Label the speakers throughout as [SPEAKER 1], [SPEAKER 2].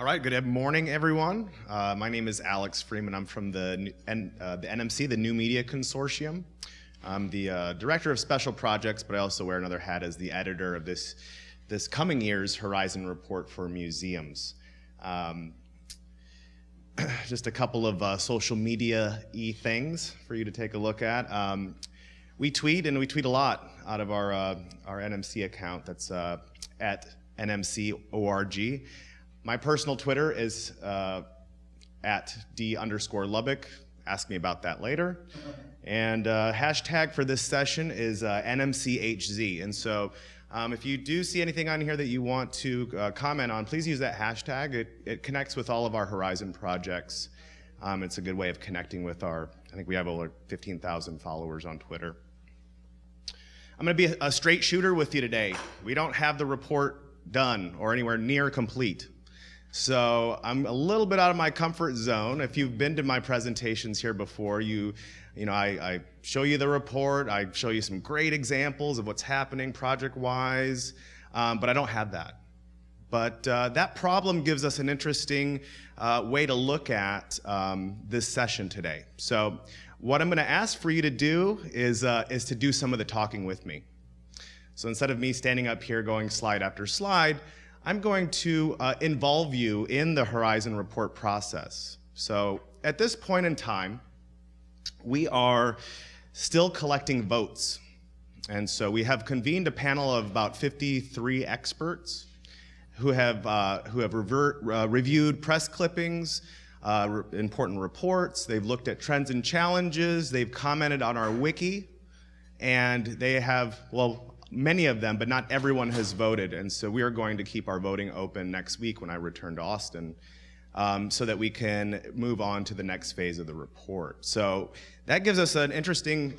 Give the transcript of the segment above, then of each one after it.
[SPEAKER 1] All right, good morning, everyone. My name is Alex Freeman. I'm from the NMC, the New Media Consortium. I'm the Director of Special Projects, but I also wear another hat as the editor of this coming year's Horizon Report for Museums. Just a couple of social media-y things for you to take a look at. We tweet, and we tweet a lot out of our NMC account. That's at NMC.org. My personal Twitter is at D_Lubbock. Ask me about that later. And hashtag for this session is NMCHZ. And so if you do see anything on here that you want to comment on, please use that hashtag. It connects with all of our Horizon projects. It's a good way of connecting with I think we have over 15,000 followers on Twitter. I'm going to be a straight shooter with you today. We don't have the report done or anywhere near complete. So I'm a little bit out of my comfort zone. If you've been to my presentations here before, I show you the report, I show you some great examples of what's happening project-wise, but I don't have that. But that problem gives us an interesting way to look at this session today. So what I'm going to ask for you to do is to do some of the talking with me. So instead of me standing up here going slide after slide, I'm going to involve you in the Horizon Report process. So at this point in time, we are still collecting votes. And so we have convened a panel of about 53 experts who have reviewed press clippings, important reports. They've looked at trends and challenges. They've commented on our wiki. And they have, well, many of them, but not everyone has voted, and so we are going to keep our voting open next week when I return to Austin so that we can move on to the next phase of the report. So that gives us an interesting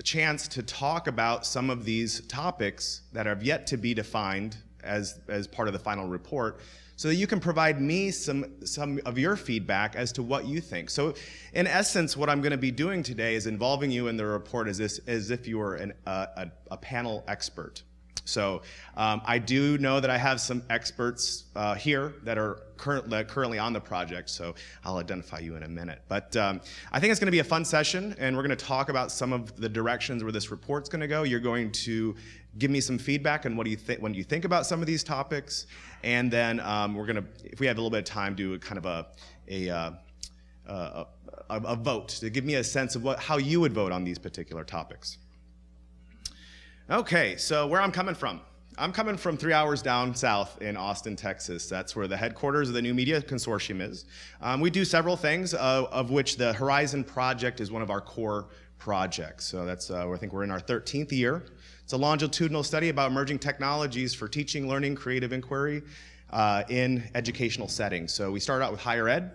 [SPEAKER 1] chance to talk about some of these topics that have yet to be defined as part of the final report, so that you can provide me some of your feedback as to what you think. So in essence, what I'm going to be doing today is involving you in the report as if you were a panel expert. So I do know that I have some experts here that are currently on the project, so I'll identify you in a minute. But I think it's going to be a fun session, and we're going to talk about some of the directions where this report's going to go. You're going to give me some feedback on what do you think about some of these topics, and then we're going to, if we have a little bit of time, do a kind of a vote to give me a sense of how you would vote on these particular topics. Okay, so where I'm coming from. I'm coming from 3 hours down south in Austin, Texas. That's where the headquarters of the New Media Consortium is. We do several things, of which the Horizon Project is one of our core projects. So that's, I think we're in our 13th year. It's a longitudinal study about emerging technologies for teaching, learning, creative inquiry in educational settings. So we started out with higher ed,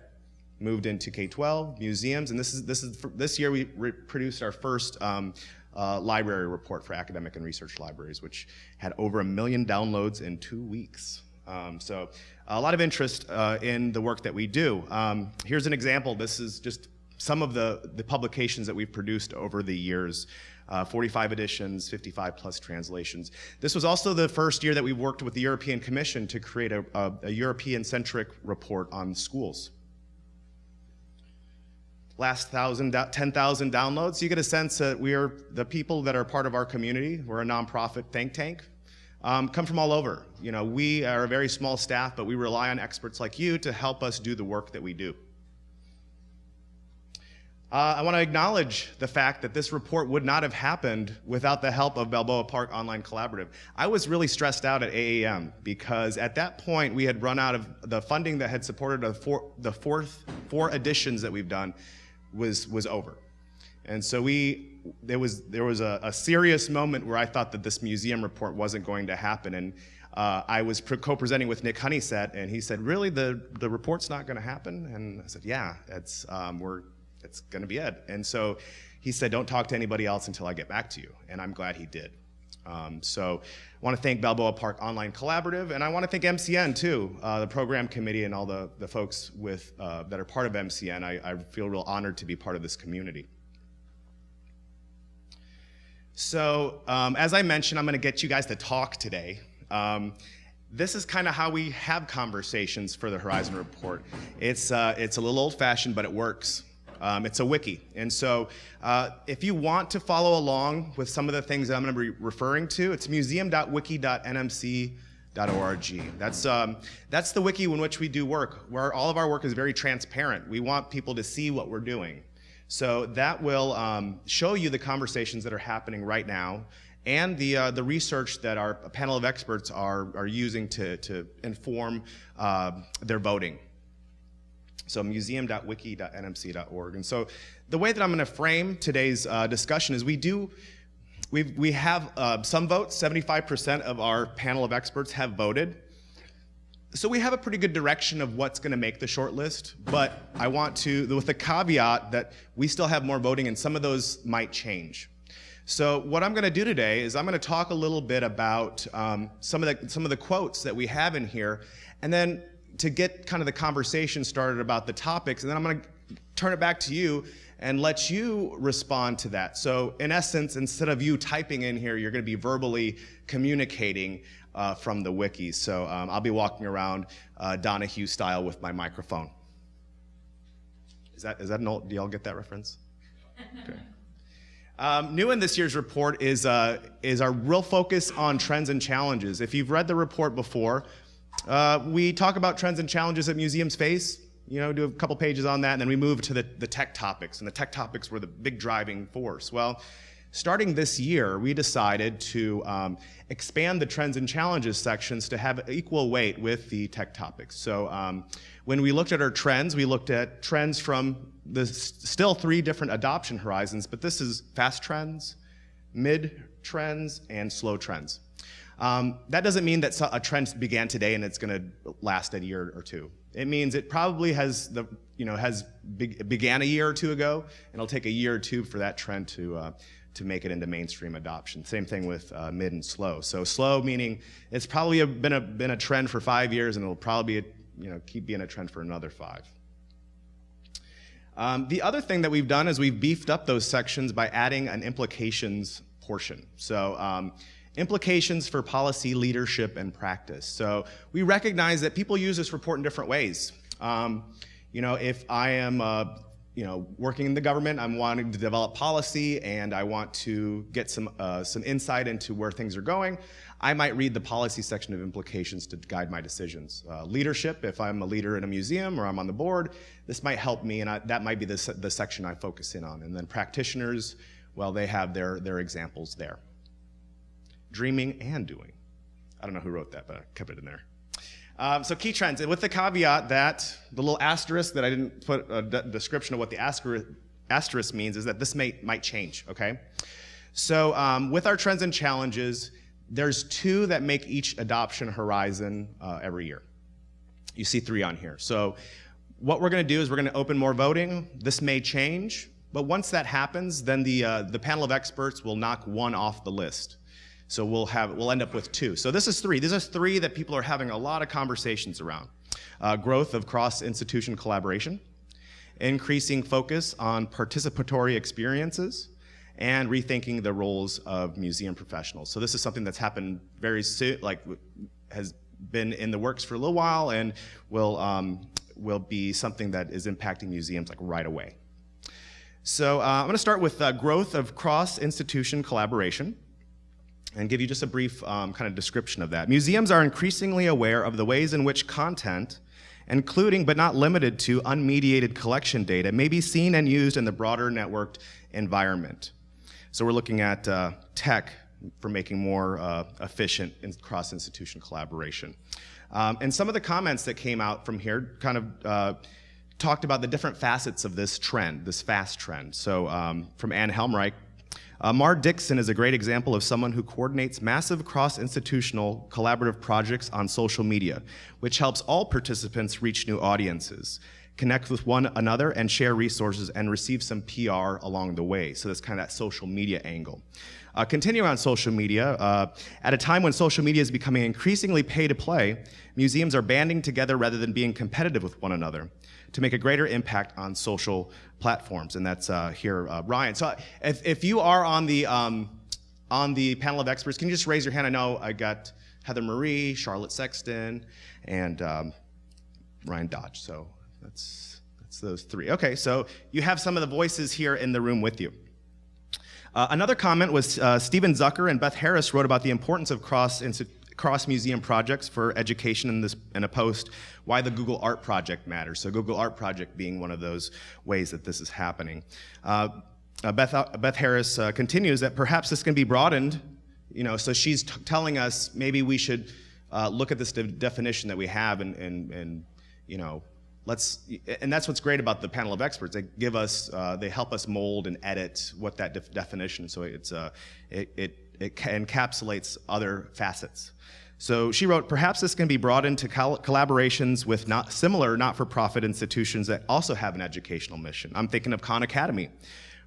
[SPEAKER 1] moved into K-12, museums, and this year we produced our first library report for academic and research libraries, which had over 1 million downloads in 2 weeks. So a lot of interest in the work that we do. Here's an example. This is just some of the publications that we've produced over the years. 45 editions, 55 plus translations. This was also the first year that we worked with the European Commission to create a European-centric report on schools. Last 10,000 downloads. You get a sense that we are the people that are part of our community. We're a nonprofit think tank. Come from all over. You know, we are a very small staff, but we rely on experts like you to help us do the work that we do. I want to acknowledge the fact that this report would not have happened without the help of Balboa Park Online Collaborative. I was really stressed out at AAM because at that point we had run out of the funding that had supported the four editions that we've done was over. And so there was a serious moment where I thought that this museum report wasn't going to happen. And I was co-presenting with Nick Honeysett, and he said, "Really, the report's not going to happen?" And I said, "Yeah, it's going to be it." And so he said, "Don't talk to anybody else until I get back to you." And I'm glad he did. So I want to thank Balboa Park Online Collaborative, and I want to thank MCN too, the program committee and all the folks that are part of MCN. I feel real honored to be part of this community. So as I mentioned, I'm going to get you guys to talk today. this is kind of how we have conversations for the Horizon Report. It's a little old-fashioned, but it works. It's a wiki. And so if you want to follow along with some of the things that I'm going to be referring to, it's museum.wiki.nmc.org. That's the wiki in which we do work, where all of our work is very transparent. We want people to see what we're doing. So that will show you the conversations that are happening right now and the research that our panel of experts are using to inform their voting. So museum.wiki.nmc.org. And so the way that I'm going to frame today's discussion is we have some votes. 75% of our panel of experts have voted. So we have a pretty good direction of what's going to make the short list, but I want to, with the caveat that we still have more voting and some of those might change. So what I'm going to do today is I'm going to talk a little bit about some of the quotes that we have in here, and then to get kind of the conversation started about the topics, and then I'm going to turn it back to you and let you respond to that. So in essence, instead of you typing in here, you're going to be verbally communicating from the wiki. So I'll be walking around Donahue style with my microphone. Is that an old, do y'all get that reference? Okay. New in this year's report is our real focus on trends and challenges. If you've read the report before, we talk about trends and challenges that museums face, do a couple pages on that, and then we move to the tech topics, and the tech topics were the big driving force. Well, starting this year, we decided to expand the trends and challenges sections to have equal weight with the tech topics. So when we looked at our trends, we looked at trends from the still 3 different adoption horizons, but this is fast trends, mid trends, and slow trends. That doesn't mean that a trend began today and it's going to last a year or 2. It means it probably began a year or 2 ago, and it'll take a year or 2 for that trend to make it into mainstream adoption. Same thing with mid and slow. So slow meaning it's probably been a trend for 5 years, and it'll probably keep being a trend for another 5. The other thing that we've done is we've beefed up those sections by adding an implications portion. So implications for policy, leadership, and practice. So we recognize that people use this report in different ways. If I am working in the government, I'm wanting to develop policy and I want to get some insight into where things are going, I might read the policy section of implications to guide my decisions. Leadership, if I'm a leader in a museum or I'm on the board, this might help me, and that might be the section I focus in on. And then practitioners, well, they have their examples there. Dreaming and doing. I don't know who wrote that, but I kept it in there. So key trends, and with the caveat that the little asterisk that I didn't put a description of what the asterisk means is that this might change, okay? So with our trends and challenges, there's 2 that make each adoption horizon every year. You see 3 on here. So what we're going to do is we're going to open more voting. This may change, but once that happens, then the panel of experts will knock 1 off the list. So we'll end up with 2. So this is 3. These are 3 that people are having a lot of conversations around. Growth of cross-institution collaboration, increasing focus on participatory experiences, and rethinking the roles of museum professionals. So this is something that's happened very soon, has been in the works for a little while, and will be something that is impacting museums right away. So I'm going to start with growth of cross-institution collaboration, and give you just a brief kind of description of that. Museums are increasingly aware of the ways in which content, including but not limited to unmediated collection data, may be seen and used in the broader networked environment. So we're looking at tech for making more efficient cross-institution collaboration. And some of the comments that came out from here kind of talked about the different facets of this trend, this fast trend. So from Ann Helmreich, Mar Dixon is a great example of someone who coordinates massive cross-institutional collaborative projects on social media, which helps all participants reach new audiences, connect with one another, and share resources and receive some PR along the way. So that's kind of that social media angle. Continuing on social media, at a time when social media is becoming increasingly pay-to-play, museums are banding together rather than being competitive with one another to make a greater impact on social platforms, and that's here, Ryan. So if you are on the panel of experts, can you just raise your hand? I know I got Heather Marie, Charlotte Sexton, and Ryan Dodge. So that's those three. Okay, so you have some of the voices here in the room with you. Another comment was Stephen Zucker and Beth Harris wrote about the importance of cross-museum projects for education in a post, why the Google Art Project matters. So Google Art Project being one of those ways that this is happening. Beth Harris continues that perhaps this can be broadened, so she's telling us maybe we should look at this definition that we have and that's what's great about the panel of experts. They give us, they help us mold and edit what that definition, so it encapsulates other facets. So she wrote, perhaps this can be broadened to collaborations with similar not-for-profit institutions that also have an educational mission. I'm thinking of Khan Academy,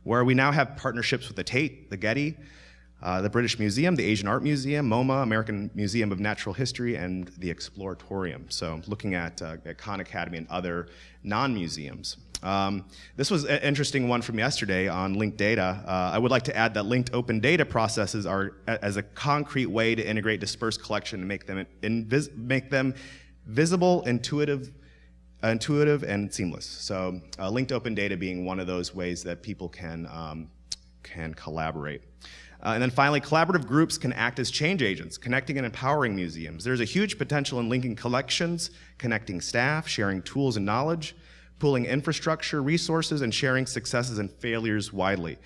[SPEAKER 1] where we now have partnerships with the Tate, the Getty, the British Museum, the Asian Art Museum, MoMA, American Museum of Natural History, and the Exploratorium. So looking at Khan Academy and other non-museums. This was an interesting one from yesterday on linked data. I would like to add that linked open data processes are as a concrete way to integrate dispersed collection and make them visible, intuitive, and seamless. So linked open data being one of those ways that people can collaborate. And then finally, collaborative groups can act as change agents, connecting and empowering museums. There's a huge potential in linking collections, connecting staff, sharing tools and knowledge, pooling infrastructure, resources, and sharing successes and failures widely.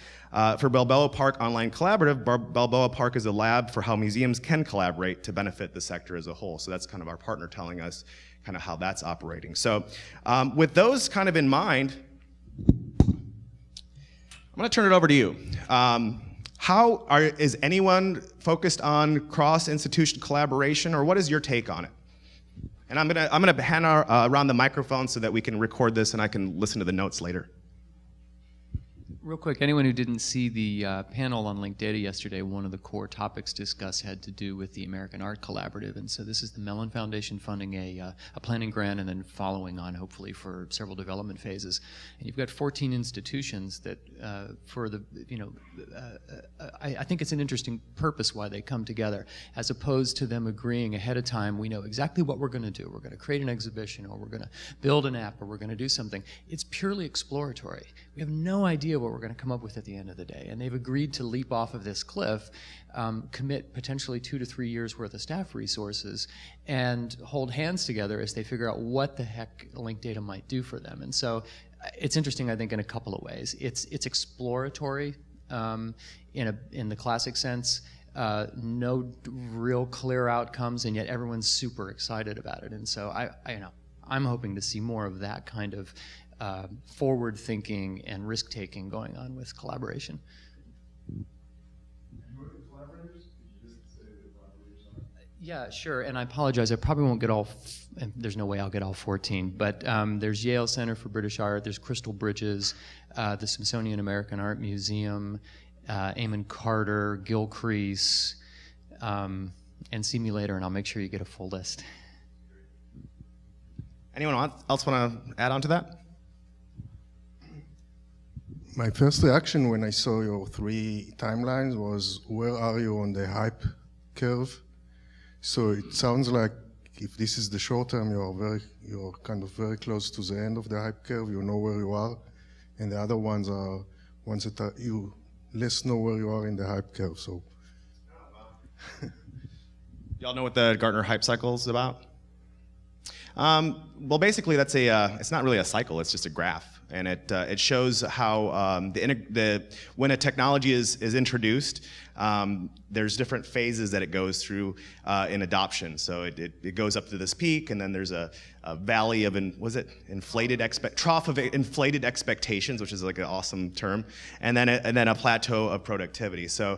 [SPEAKER 1] For Balboa Park Online Collaborative, Balboa Park is a lab for how museums can collaborate to benefit the sector as a whole. So that's kind of our partner telling us kind of how that's operating. So with those kind of in mind, I'm going to turn it over to you. Is anyone focused on cross-institution collaboration, or what is your take on it? And I'm gonna hand around the microphone so that we can record this and I can listen to the notes later.
[SPEAKER 2] Real quick, anyone who didn't see the panel on linked data yesterday, one of the core topics discussed had to do with the American Art Collaborative. And so this is the Mellon Foundation funding a planning grant and then following on, hopefully, for several development phases. And you've got 14 institutions that I think it's an interesting purpose why they come together, as opposed to them agreeing ahead of time, we know exactly what we're going to do. We're going to create an exhibition, or we're going to build an app, or we're going to do something. It's purely exploratory. We have no idea what we're going to come up with at the end of the day. And they've agreed to leap off of this cliff, commit potentially 2 to 3 years worth of staff resources, and hold hands together as they figure out what the heck linked data might do for them. And so it's interesting, I think, in a couple of ways. It's exploratory in the classic sense. No real clear outcomes, and yet everyone's super excited about it. And so I'm hoping to see more of that kind of forward thinking and risk taking going on with collaboration. Yeah, sure, and I apologize, I probably won't get all, there's no way I'll get all 14, but there's Yale Center for British Art, there's Crystal Bridges, the Smithsonian American Art Museum, Eamon Carter, Gilcrease, and see me later, and I'll make sure you get a full list.
[SPEAKER 1] Anyone else want to add on to that?
[SPEAKER 3] My first reaction when I saw your 3 timelines was, where are you on the hype curve? So it sounds like if this is the short term, you're kind of very close to the end of the hype curve. You know where you are, and the other ones are ones that you less know where you are in the hype curve. So,
[SPEAKER 1] y'all know what the Gartner hype cycle is about? Well, basically, that's it's not really a cycle. It's just a graph. And it shows how when a technology is introduced, there's different phases that it goes through in adoption. So it goes up to this peak, and then there's a valley of trough of inflated expectations, which is like an awesome term, and then a plateau of productivity. So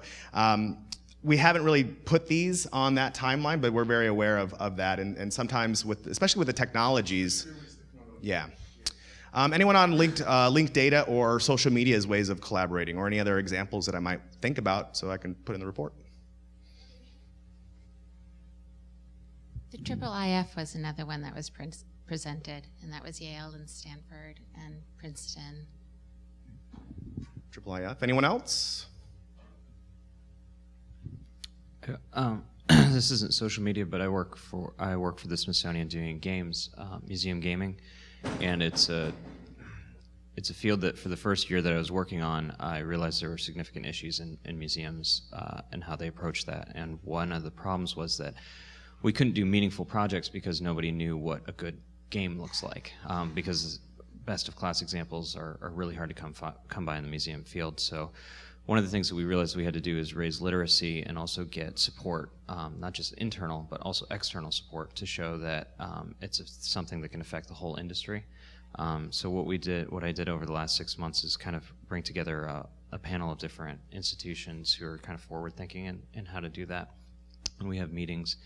[SPEAKER 1] we haven't really put these on that timeline, but we're very aware of that, and sometimes especially with the technologies, yeah. Anyone on linked data or social media as ways of collaborating, or any other examples that I might think about so I can put in the report?
[SPEAKER 4] The IIIF was another one that was presented, and that was Yale and Stanford and Princeton.
[SPEAKER 1] IIIF. Anyone else?
[SPEAKER 5] this isn't social media, but I work for the Smithsonian doing games, museum gaming, and it's a field that for the first year that I was working on, I realized there were significant issues in museums and how they approach that. And one of the problems was that we couldn't do meaningful projects because nobody knew what a good game looks like, because best of class examples are really hard to come by in the museum field. So one of the things that we realized we had to do is raise literacy and also get support, not just internal, but also external support to show that it's something that can affect the whole industry. So what I did over the last 6 months is kind of bring together a panel of different institutions who are kind of forward thinking in how to do that. And we have meetings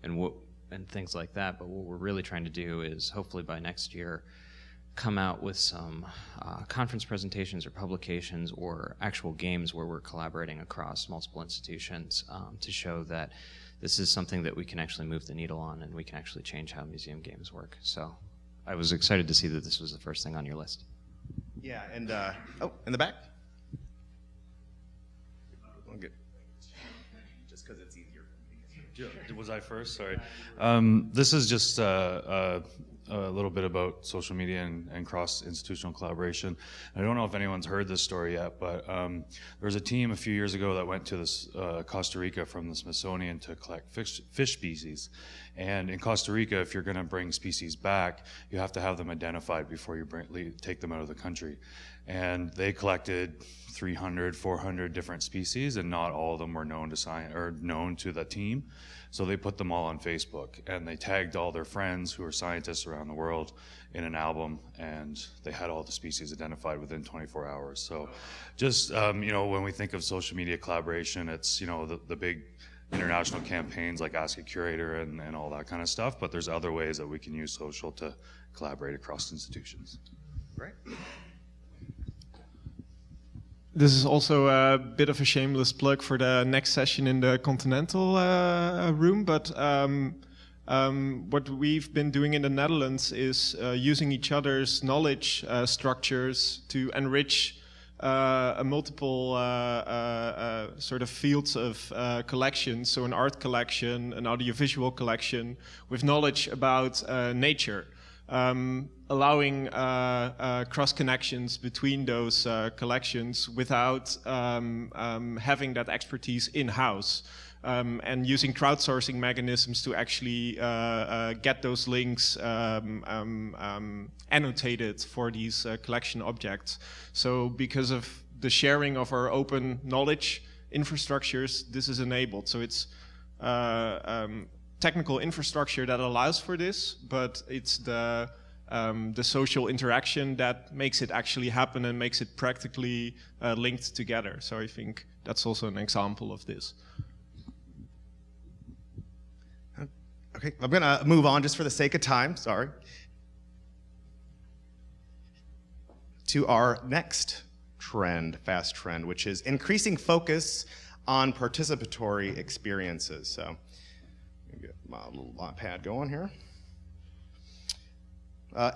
[SPEAKER 5] and things like that, but what we're really trying to do is hopefully by next year come out with some conference presentations or publications or actual games where we're collaborating across multiple institutions to show that this is something that we can actually move the needle on and we can actually change how museum games work. So I was excited to see that this was the first thing on your list.
[SPEAKER 1] Yeah, and in the back. Good. Just because it's easier for me.
[SPEAKER 6] Yeah, was I first? Sorry. This is just a little bit about social media and cross-institutional collaboration. I don't know if anyone's heard this story yet, but there was a team a few years ago that went to this Costa Rica from the Smithsonian to collect fish species. And in Costa Rica, if you're going to bring species back, you have to have them identified before you take them out of the country. And they collected 300, 400 different species, and not all of them were known to the team. So they put them all on Facebook, and they tagged all their friends who are scientists around the world in an album, and they had all the species identified within 24 hours. So just, when we think of social media collaboration, it's, the big international campaigns like Ask a Curator and all that kind of stuff, but there's other ways that we can use social to collaborate across institutions.
[SPEAKER 1] Great.
[SPEAKER 7] This is also a bit of a shameless plug for the next session in the Continental room, but what we've been doing in the Netherlands is using each other's knowledge structures to enrich multiple sort of fields of collections, so an art collection, an audiovisual collection, with knowledge about nature. Allowing cross connections between those collections without having that expertise in-house, and using crowdsourcing mechanisms to actually get those links annotated for these collection objects. So because of the sharing of our open knowledge infrastructures, this is enabled. So it's technical infrastructure that allows for this, but it's the social interaction that makes it actually happen and makes it practically linked together. So I think that's also an example of this.
[SPEAKER 1] Okay, I'm gonna move on just for the sake of time, sorry, to our next fast trend, which is increasing focus on participatory experiences. So get my little pad going here.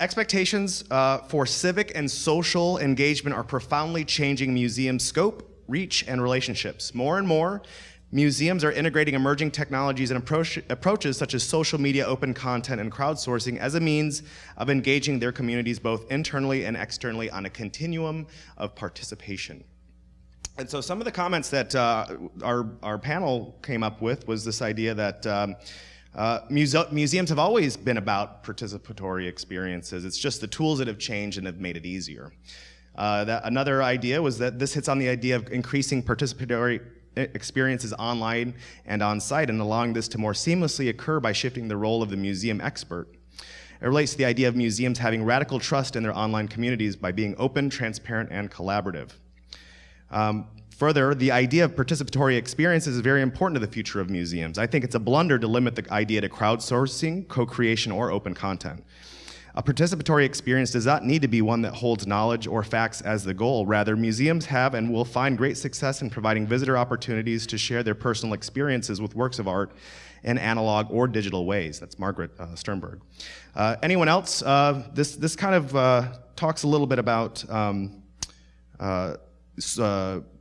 [SPEAKER 1] Expectations for civic and social engagement are profoundly changing museum scope, reach, and relationships. More and more, museums are integrating emerging technologies and approaches such as social media, open content, and crowdsourcing as a means of engaging their communities both internally and externally on a continuum of participation. And so some of the comments that our panel came up with was this idea that museums have always been about participatory experiences. It's just the tools that have changed and have made it easier. Another idea was that this hits on the idea of increasing participatory experiences online and on-site and allowing this to more seamlessly occur by shifting the role of the museum expert. It relates to the idea of museums having radical trust in their online communities by being open, transparent, and collaborative. Further, the idea of participatory experiences is very important to the future of museums. I think it's a blunder to limit the idea to crowdsourcing, co-creation, or open content. A participatory experience does not need to be one that holds knowledge or facts as the goal. Rather, museums have and will find great success in providing visitor opportunities to share their personal experiences with works of art in analog or digital ways. That's Margaret Sternberg. Anyone else? This kind of talks a little bit about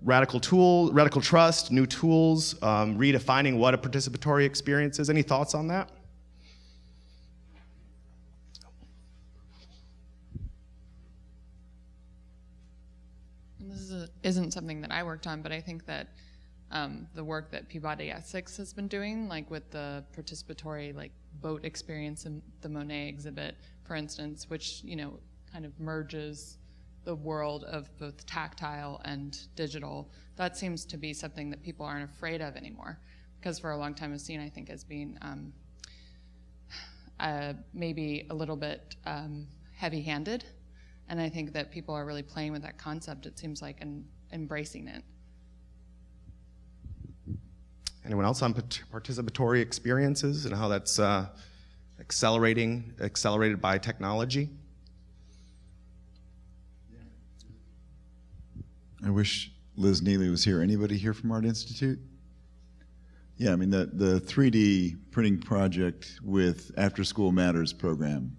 [SPEAKER 1] radical trust, new tools, redefining what a participatory experience is. Any thoughts on that?
[SPEAKER 8] Isn't something that I worked on, but I think that the work that Peabody Essex has been doing, like with the participatory like boat experience in the Monet exhibit, for instance, which kind of merges the world of both tactile and digital, that seems to be something that people aren't afraid of anymore, because for a long time was seen, I think, as being maybe a little bit heavy-handed. And I think that people are really playing with that concept, it seems like, and embracing it.
[SPEAKER 1] Anyone else on participatory experiences and how that's accelerated by technology?
[SPEAKER 9] I wish Liz Neely was here. Anybody here from Art Institute? Yeah, I mean, the 3D printing project with After School Matters program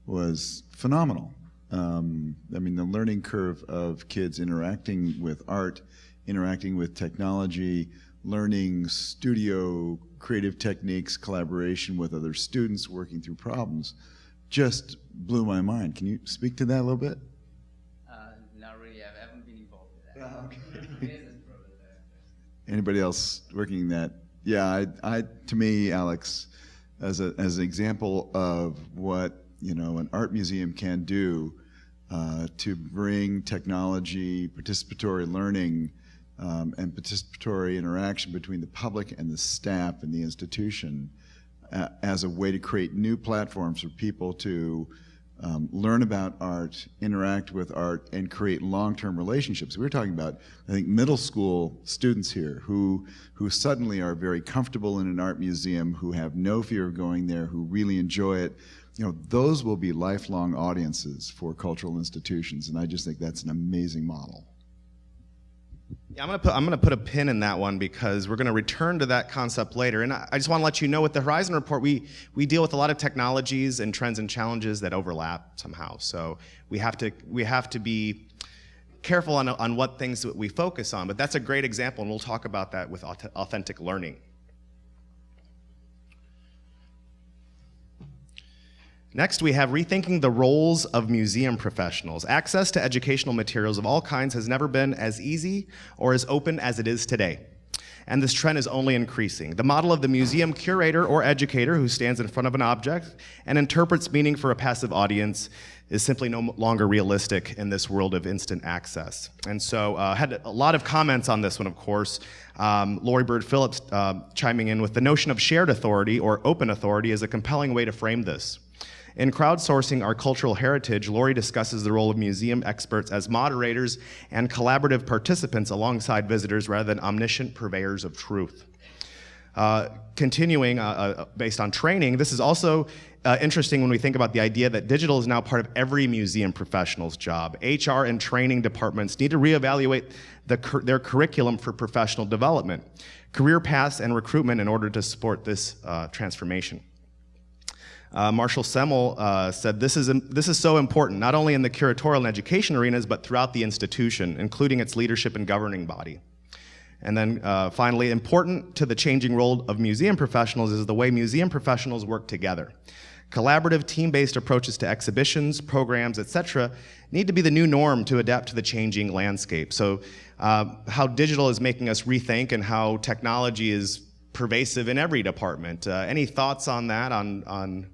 [SPEAKER 9] was phenomenal. I mean, the learning curve of kids interacting with art, interacting with technology, learning studio creative techniques, collaboration with other students, working through problems, just blew my mind. Can you speak to that a little bit?
[SPEAKER 10] Not really. I haven't been involved with that.
[SPEAKER 9] Okay. Anybody else working in that? Yeah, to me, Alex, as an example of what an art museum can do to bring technology, participatory learning, and participatory interaction between the public and the staff and the institution as a way to create new platforms for people to learn about art, interact with art, and create long-term relationships. We're talking about, I think, middle school students here who suddenly are very comfortable in an art museum, who have no fear of going there, who really enjoy it. Those will be lifelong audiences for cultural institutions, and I just think that's an amazing model.
[SPEAKER 1] Yeah, I'm gonna put a pin in that one because we're gonna return to that concept later. And I just want to let you know, with the Horizon Report, we deal with a lot of technologies and trends and challenges that overlap somehow. So we have to be careful on what things that we focus on. But that's a great example, and we'll talk about that with authentic learning. Next, we have rethinking the roles of museum professionals. Access to educational materials of all kinds has never been as easy or as open as it is today. And this trend is only increasing. The model of the museum curator or educator who stands in front of an object and interprets meaning for a passive audience is simply no longer realistic in this world of instant access. And so I had a lot of comments on this one, of course. Lori Bird Phillips chiming in with the notion of shared authority or open authority is a compelling way to frame this. In crowdsourcing our cultural heritage, Lori discusses the role of museum experts as moderators and collaborative participants alongside visitors rather than omniscient purveyors of truth. Continuing, based on training, this is also interesting when we think about the idea that digital is now part of every museum professional's job. HR and training departments need to reevaluate their curriculum for professional development, career paths, and recruitment in order to support this transformation. Marshall Semmel said, this is so important, not only in the curatorial and education arenas, but throughout the institution, including its leadership and governing body. And then finally, important to the changing role of museum professionals is the way museum professionals work together. Collaborative, team-based approaches to exhibitions, programs, etc. need to be the new norm to adapt to the changing landscape. So how digital is making us rethink and how technology is pervasive in every department. Any thoughts on that, on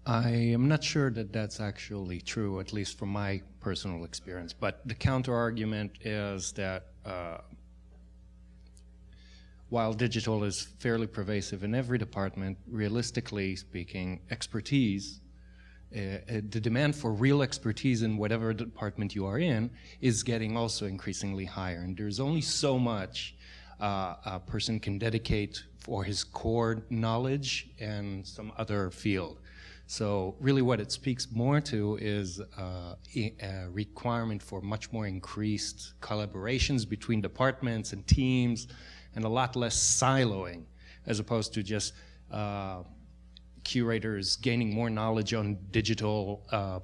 [SPEAKER 11] I am not sure that that's actually true, at least from my personal experience. But the counter-argument is that while digital is fairly pervasive in every department, realistically speaking, expertise, the demand for real expertise in whatever department you are in is getting also increasingly higher. And there's only so much a person can dedicate for his core knowledge and some other field. So really what it speaks more to is a requirement for much more increased collaborations between departments and teams, and a lot less siloing, as opposed to just curators gaining more knowledge on digital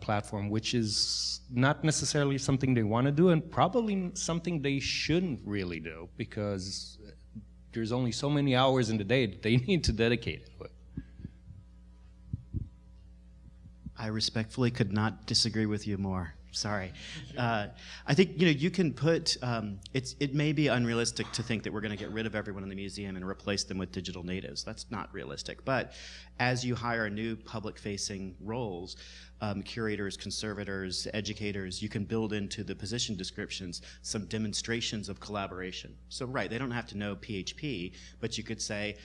[SPEAKER 11] platform, which is not necessarily something they want to do, and probably something they shouldn't really do, because there's only so many hours in the day that they need to dedicate to it.
[SPEAKER 12] I respectfully could not disagree with you more. Sorry. I think, you know, you can put, it may be unrealistic to think that we're going to get rid of everyone in the museum and replace them with digital natives. That's not realistic. But as you hire new public-facing roles, curators, conservators, educators, you can build into the position descriptions some demonstrations of collaboration. So right, they don't have to know PHP, but you could say,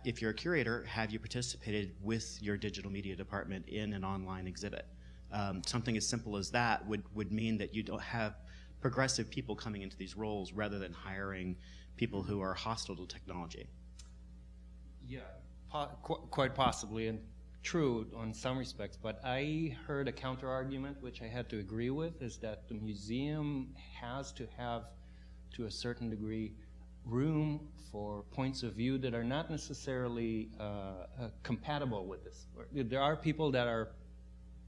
[SPEAKER 12] if you're a curator, have you participated with your digital media department in an online exhibit? Something as simple as that would mean that you don't have progressive people coming into these roles rather than hiring people who are hostile to technology.
[SPEAKER 11] Yeah, quite possibly, and true on some respects, but I heard a counter-argument, which I had to agree with, is that the museum has to have, to a certain degree, room for points of view that are not necessarily compatible with this. There are people that are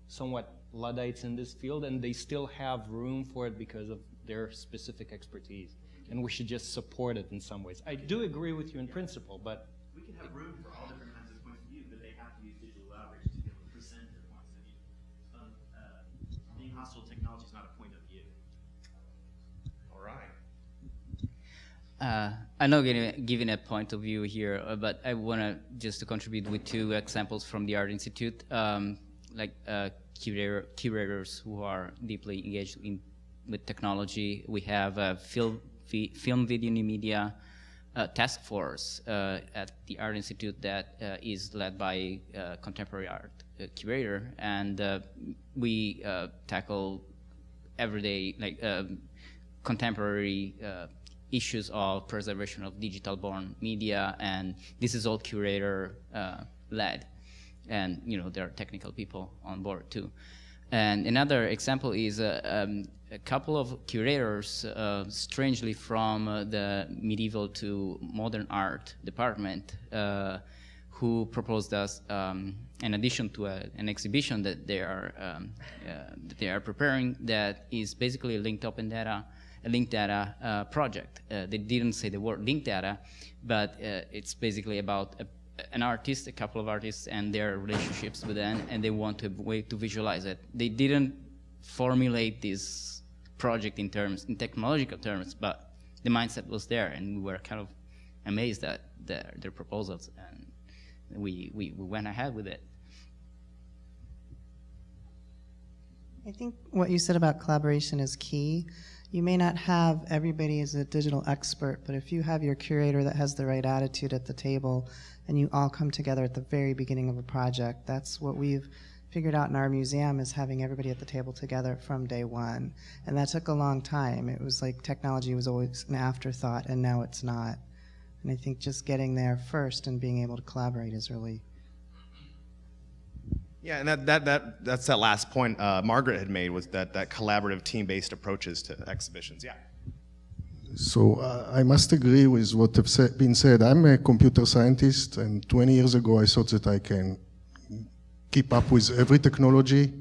[SPEAKER 11] somewhat Luddites in this field, and they still have room for it because of their specific expertise. And we should just support it in some ways. I do agree with you in principle, but
[SPEAKER 12] we can have room for all different kinds of points of view, but they have to use digital outreach to be able to present their points of view. Being hostile to technology is not a point of view.
[SPEAKER 1] All right.
[SPEAKER 10] I'm not giving a point of view here, but I want to just to contribute with two examples from the Art Institute, like curators who are deeply engaged with technology. We have a film, video, new media task force at the Art Institute that is led by a contemporary art curator, and we tackle everyday, like contemporary issues of preservation of digital-born media, and this is all curator-led, and you know there are technical people on board too. And another example is a couple of curators, strangely from the medieval to modern art department, who proposed us, in addition to an exhibition that they are preparing, that is basically a linked data project. They didn't say the word linked data, but it's basically about an artist, a couple of artists, and their relationships with them, and they want a way to visualize it. They didn't formulate this project in technological terms, but the mindset was there, and we were kind of amazed at their proposals, and we went ahead with it.
[SPEAKER 13] I think what you said about collaboration is key. You may not have everybody as a digital expert, but if you have your curator that has the right attitude at the table and you all come together at the very beginning of a project, that's what we've figured out in our museum, is having everybody at the table together from day one. And that took a long time. It was like technology was always an afterthought, and now it's not. And I think just getting there first and being able to collaborate is really...
[SPEAKER 1] Yeah, and that's that last point Margaret had made, was that collaborative team-based approaches to exhibitions. Yeah.
[SPEAKER 3] So I must agree with what has been said. I'm a computer scientist, and 20 years ago I thought that I can keep up with every technology,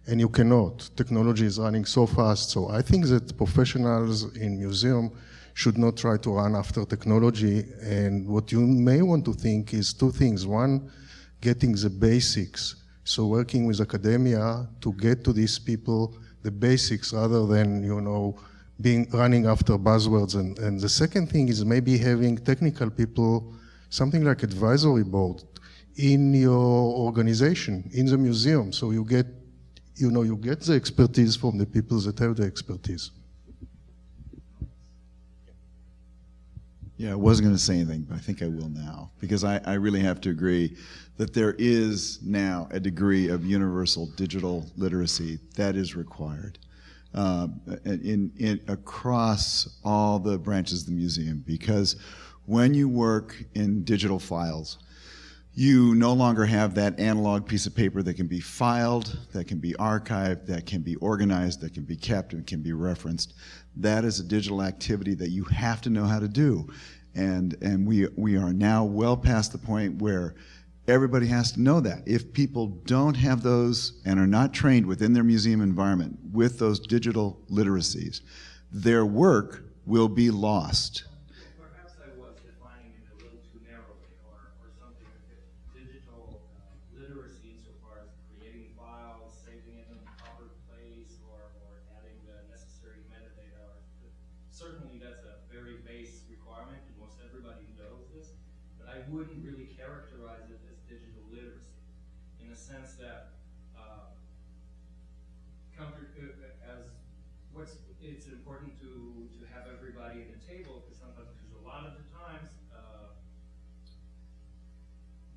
[SPEAKER 3] and you cannot. Technology is running so fast. So I think that professionals in museum should not try to run after technology. And what you may want to think is two things. One, getting the basics. So working with academia to get to these people the basics rather than, you know, running after buzzwords. And the second thing is maybe having technical people, something like advisory board in your organization, in the museum. So you get, you get the expertise from the people that have the expertise.
[SPEAKER 9] Yeah, I wasn't going to say anything, but I think I will now, because I really have to agree that there is now a degree of universal digital literacy that is required across all the branches of the museum, because when you work in digital files, you no longer have that analog piece of paper that can be filed, that can be archived, that can be organized, that can be kept, and can be referenced. That is a digital activity that you have to know how to do. And we are now well past the point where everybody has to know that. If people don't have those and are not trained within their museum environment with those digital literacies, their work will be lost.
[SPEAKER 14] Perhaps I was defining it a little too narrowly, or something. Digital literacy insofar as creating files, saving it in a proper place, or adding the necessary metadata. Certainly that's a very base requirement, and most everybody knows this, but I wouldn't really characterize it as digital literacy, in the sense that it's important to have everybody at the table, because a lot of the times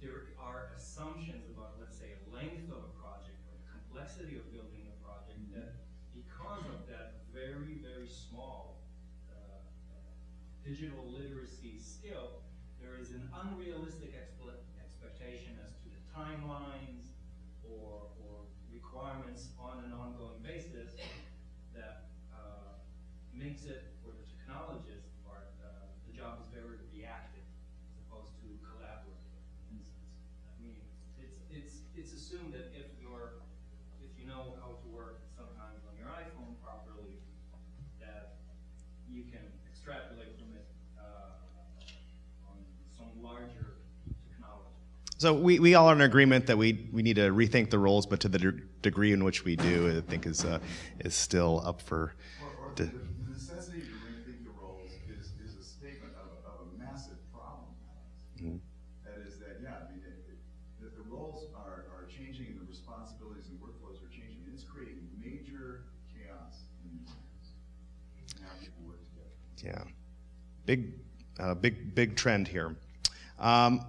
[SPEAKER 14] there are assumptions about, let's say, a length of a project or the complexity of building a project, that because of that very, very small digital literacy skill, there is an unrealistic expectation as to the timelines or requirements on an ongoing basis that makes it, for the technologist part, the job is very reactive as opposed to collaborative, in a sense. I mean, it's assumed that if you know how to work sometimes on your iPhone properly, that you can extrapolate from it on some larger technology.
[SPEAKER 1] So we all are in agreement that we need to rethink the roles, but to the degree in which we do, I think is still up for.
[SPEAKER 9] The necessity to rethink the roles is a statement of a massive problem.
[SPEAKER 1] Mm-hmm.
[SPEAKER 9] That is that, yeah, I mean, the roles are changing and the responsibilities and workflows are changing, and it's creating major chaos in museums and how people work together.
[SPEAKER 1] Yeah, big trend here.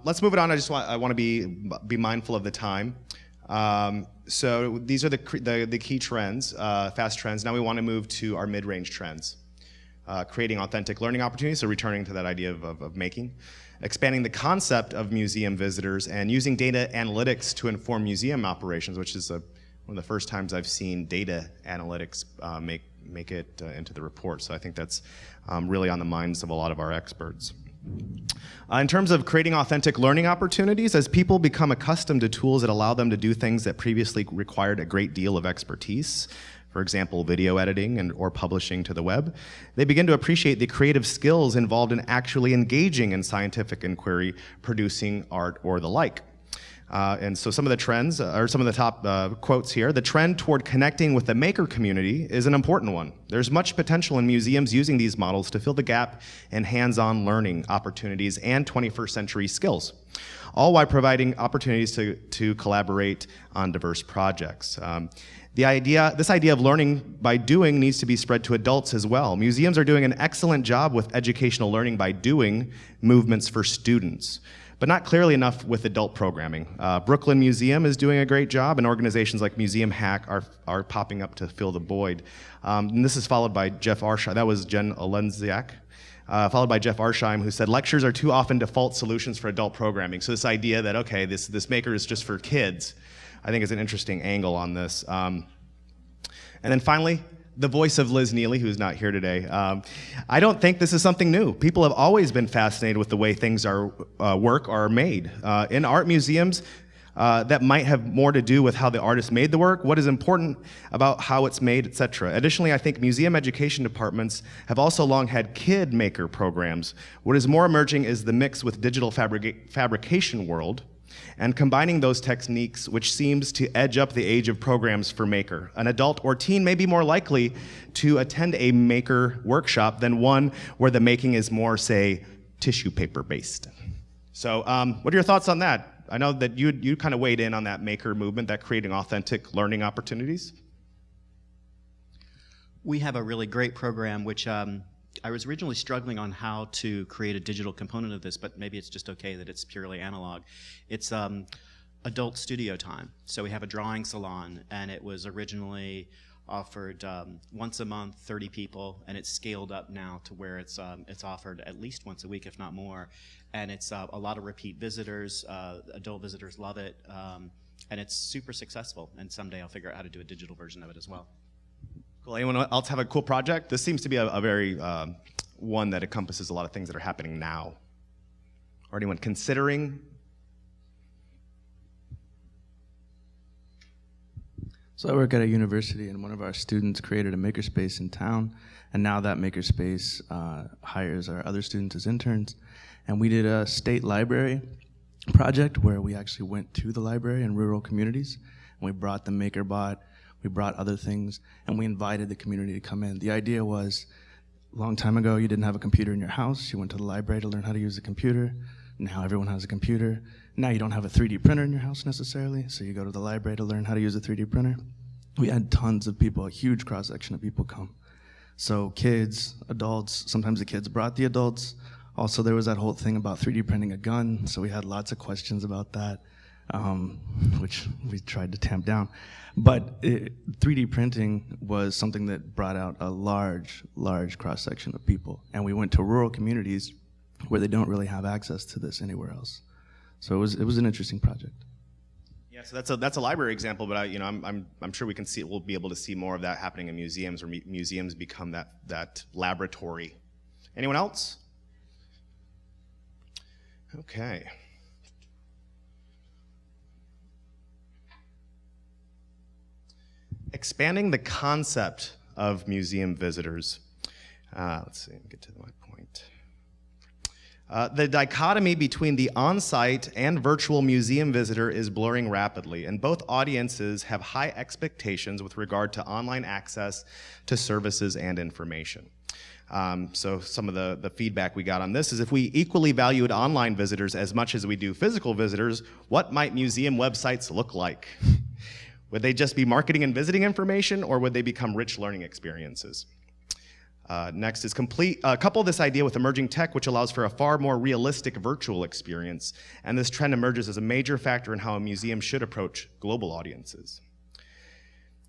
[SPEAKER 1] Let's move it on. I want to be mindful of the time. So these are the key trends, fast trends. Now we want to move to our mid-range trends. Creating authentic learning opportunities, so returning to that idea of making. Expanding the concept of museum visitors, and using data analytics to inform museum operations, which is one of the first times I've seen data analytics make it into the report. So I think that's really on the minds of a lot of our experts. In terms of creating authentic learning opportunities, as people become accustomed to tools that allow them to do things that previously required a great deal of expertise, for example, video editing or publishing to the web, they begin to appreciate the creative skills involved in actually engaging in scientific inquiry, producing art, or the like. And so some of the trends, or some of the top quotes here, the trend toward connecting with the maker community is an important one. There's much potential in museums using these models to fill the gap in hands-on learning opportunities and 21st century skills, all while providing opportunities to collaborate on diverse projects. This idea of learning by doing needs to be spread to adults as well. Museums are doing an excellent job with educational learning by doing movements for students, but not clearly enough with adult programming. Brooklyn Museum is doing a great job, and organizations like Museum Hack are popping up to fill the void. And this is followed by Jeff Arsheim. That was Jen Olenziak. Followed by Jeff Arsheim, who said, lectures are too often default solutions for adult programming. So this idea that, okay, this maker is just for kids, I think is an interesting angle on this. And then finally, the voice of Liz Neely, who's not here today. I don't think this is something new. People have always been fascinated with the way things work are made. In art museums, that might have more to do with how the artist made the work, what is important about how it's made, etc. Additionally, I think museum education departments have also long had kid maker programs. What is more emerging is the mix with digital fabrication world, and combining those techniques, which seems to edge up the age of programs for maker. An adult or teen may be more likely to attend a maker workshop than one where the making is more, say, tissue paper based. So what are your thoughts on that? I know that you kind of weighed in on that maker movement, that creating authentic learning opportunities.
[SPEAKER 12] We have a really great program, which I was originally struggling on how to create a digital component of this, but maybe it's just okay that it's purely analog. It's adult studio time. So we have a drawing salon, and it was originally offered once a month, 30 people, and it's scaled up now to where it's offered at least once a week, if not more. And it's a lot of repeat visitors. Adult visitors love it, and it's super successful. And someday I'll figure out how to do a digital version of it as well.
[SPEAKER 1] Cool. Anyone else have a cool project? This seems to be a very one that encompasses a lot of things that are happening now. Or anyone considering?
[SPEAKER 15] So I work at a university, and one of our students created a makerspace in town, and now that makerspace hires our other students as interns. And we did a state library project where we actually went to the library in rural communities, and we brought the MakerBot, we brought other things, and we invited the community to come in. The idea was, a long time ago, you didn't have a computer in your house, you went to the library to learn how to use a computer. Now everyone has a computer. Now you don't have a 3D printer in your house necessarily, so you go to the library to learn how to use a 3D printer. We had tons of people, a huge cross-section of people come. So kids, adults, sometimes the kids brought the adults. Also, there was that whole thing about 3D printing a gun, so we had lots of questions about that, which we tried to tamp down. But 3D printing was something that brought out a large, large cross-section of people. And we went to rural communities where they don't really have access to this anywhere else. So it was an interesting project.
[SPEAKER 1] Yeah, so that's a library example, but I'm sure we'll be able to see more of that happening in museums, or museums become that laboratory. Anyone else? Okay. Expanding the concept of museum visitors. Let's see, get to my point. The dichotomy between the on-site and virtual museum visitor is blurring rapidly, and both audiences have high expectations with regard to online access to services and information. So some of the feedback we got on this is, if we equally valued online visitors as much as we do physical visitors, what might museum websites look like? Would they just be marketing and visiting information, or would they become rich learning experiences? Next is couple this idea with emerging tech, which allows for a far more realistic virtual experience, and this trend emerges as a major factor in how a museum should approach global audiences.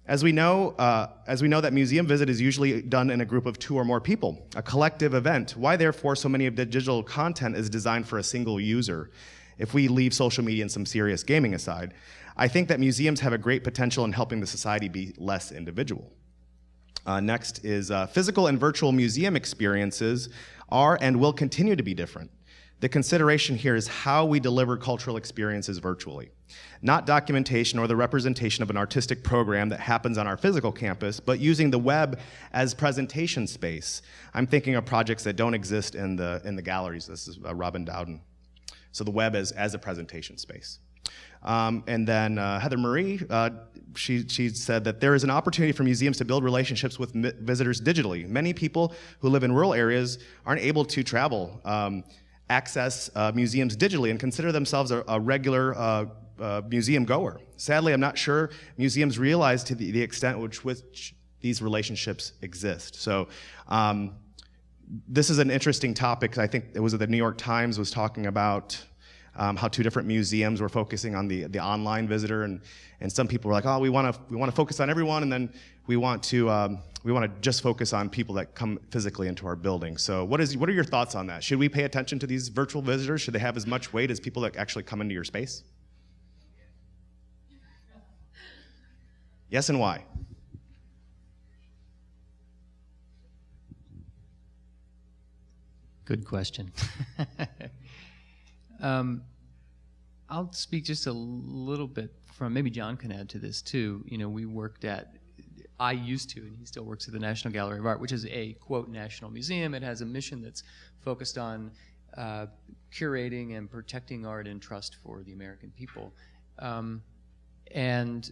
[SPEAKER 1] As we know that museum visit is usually done in a group of 2 or more people, a collective event. Why therefore so many of the digital content is designed for a single user? If we leave social media and some serious gaming aside, I think that museums have a great potential in helping the society be less individual. Next is physical and virtual museum experiences are and will continue to be different. The consideration here is how we deliver cultural experiences virtually. Not documentation or the representation of an artistic program that happens on our physical campus, but using the web as presentation space. I'm thinking of projects that don't exist in the galleries. This is Robin Dowden. So the web as a presentation space. And then Heather Marie, she said that there is an opportunity for museums to build relationships with visitors digitally. Many people who live in rural areas aren't able to travel, access museums digitally, and consider themselves a regular museum goer. Sadly, I'm not sure museums realize to the extent which these relationships exist. So this is an interesting topic. I think it was the New York Times was talking about how 2 different museums were focusing on the online visitor, and some people were like, oh, we want to focus on everyone, and then we want to just focus on people that come physically into our building. So what are your thoughts on that? Should we pay attention to these virtual visitors? Should they have as much weight as people that actually come into your space? Yes, and why?
[SPEAKER 2] Good question. I'll speak just a little bit from, maybe John can add to this too. I used to, and he still works at the National Gallery of Art, which is a, quote, national museum. It has a mission that's focused on curating and protecting art and trust for the American people. And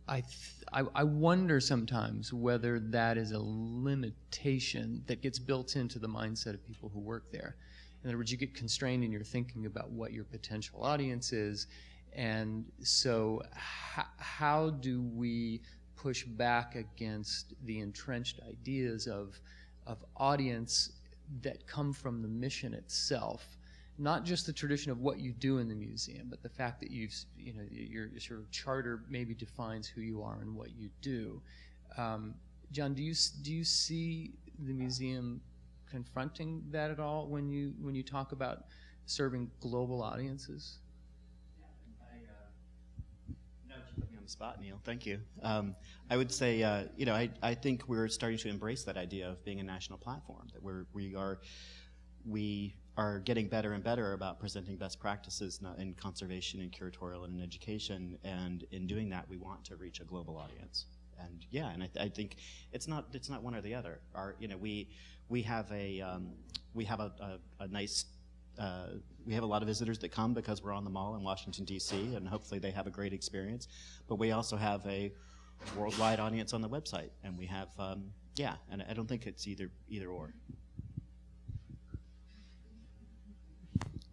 [SPEAKER 2] I wonder sometimes whether that is a limitation that gets built into the mindset of people who work there. In other words, you get constrained in your thinking about what your potential audience is, and so how do we push back against the entrenched ideas of audience that come from the mission itself? Not just the tradition of what you do in the museum, but the fact that your sort of charter maybe defines who you are and what you do. John, do you see the museum confronting that at all when you talk about serving global audiences?
[SPEAKER 12] No, you put me on the spot, Neil. Thank you. I would say, I think we're starting to embrace that idea of being a national platform, that we are we are getting better and better about presenting best practices in conservation and curatorial and in education, and in doing that, we want to reach a global audience. And yeah, and I think it's not one or the other. We have a nice. We have a lot of visitors that come because we're on the mall in Washington, D.C., and hopefully they have a great experience. But we also have a worldwide audience on the website, and we have, and I don't think it's either or.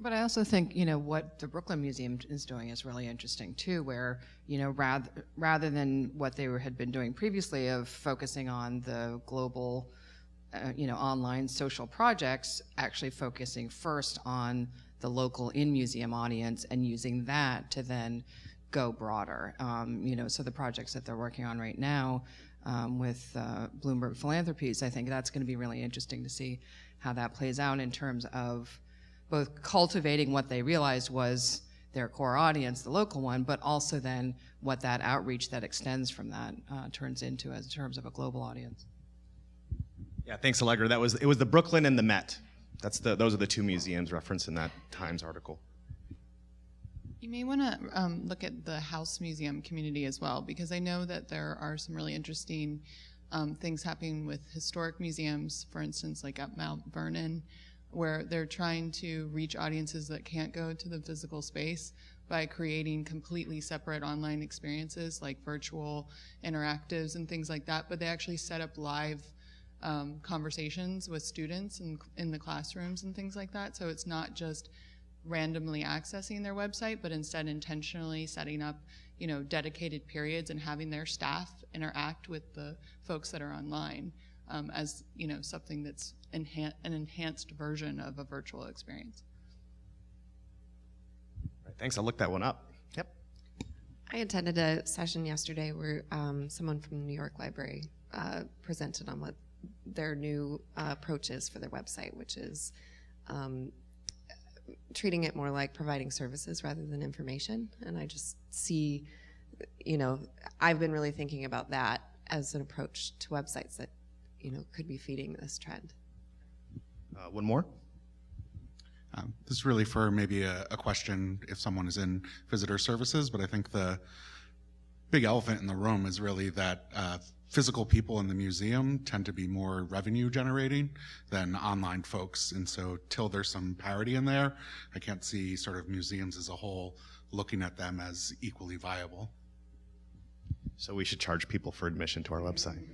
[SPEAKER 16] But I also think, what the Brooklyn Museum is doing is really interesting too, where, rather than what they had been doing previously of focusing on the global, online social projects, actually focusing first on the local in-museum audience and using that to then go broader. So the projects that they're working on right now with Bloomberg Philanthropies, I think that's going to be really interesting to see how that plays out in terms of both cultivating what they realized was their core audience, the local one, but also then what that outreach that extends from that turns into as in terms of a global audience.
[SPEAKER 1] Yeah, thanks, Allegra. It was the Brooklyn and the Met. Those are the two museums referenced in that Times article.
[SPEAKER 8] You may want to look at the House Museum community as well, because I know that there are some really interesting things happening with historic museums, for instance, like at Mount Vernon, where they're trying to reach audiences that can't go to the physical space by creating completely separate online experiences like virtual interactives and things like that, but they actually set up live conversations with students in the classrooms and things like that. So it's not just randomly accessing their website, but instead intentionally setting up, dedicated periods and having their staff interact with the folks that are online as, something that's an enhanced version of a virtual experience.
[SPEAKER 1] Right, thanks, I'll look that one up. Yep.
[SPEAKER 17] I attended a session yesterday where someone from the New York Library presented on what their new approach is for their website, which is treating it more like providing services rather than information. And I just see, I've been really thinking about that as an approach to websites that, could be feeding this trend.
[SPEAKER 1] One more.
[SPEAKER 18] This is really for maybe a question if someone is in visitor services, but I think the big elephant in the room is really that physical people in the museum tend to be more revenue generating than online folks. And so till there's some parity in there, I can't see sort of museums as a whole looking at them as equally viable.
[SPEAKER 1] So we should charge people for admission to our website.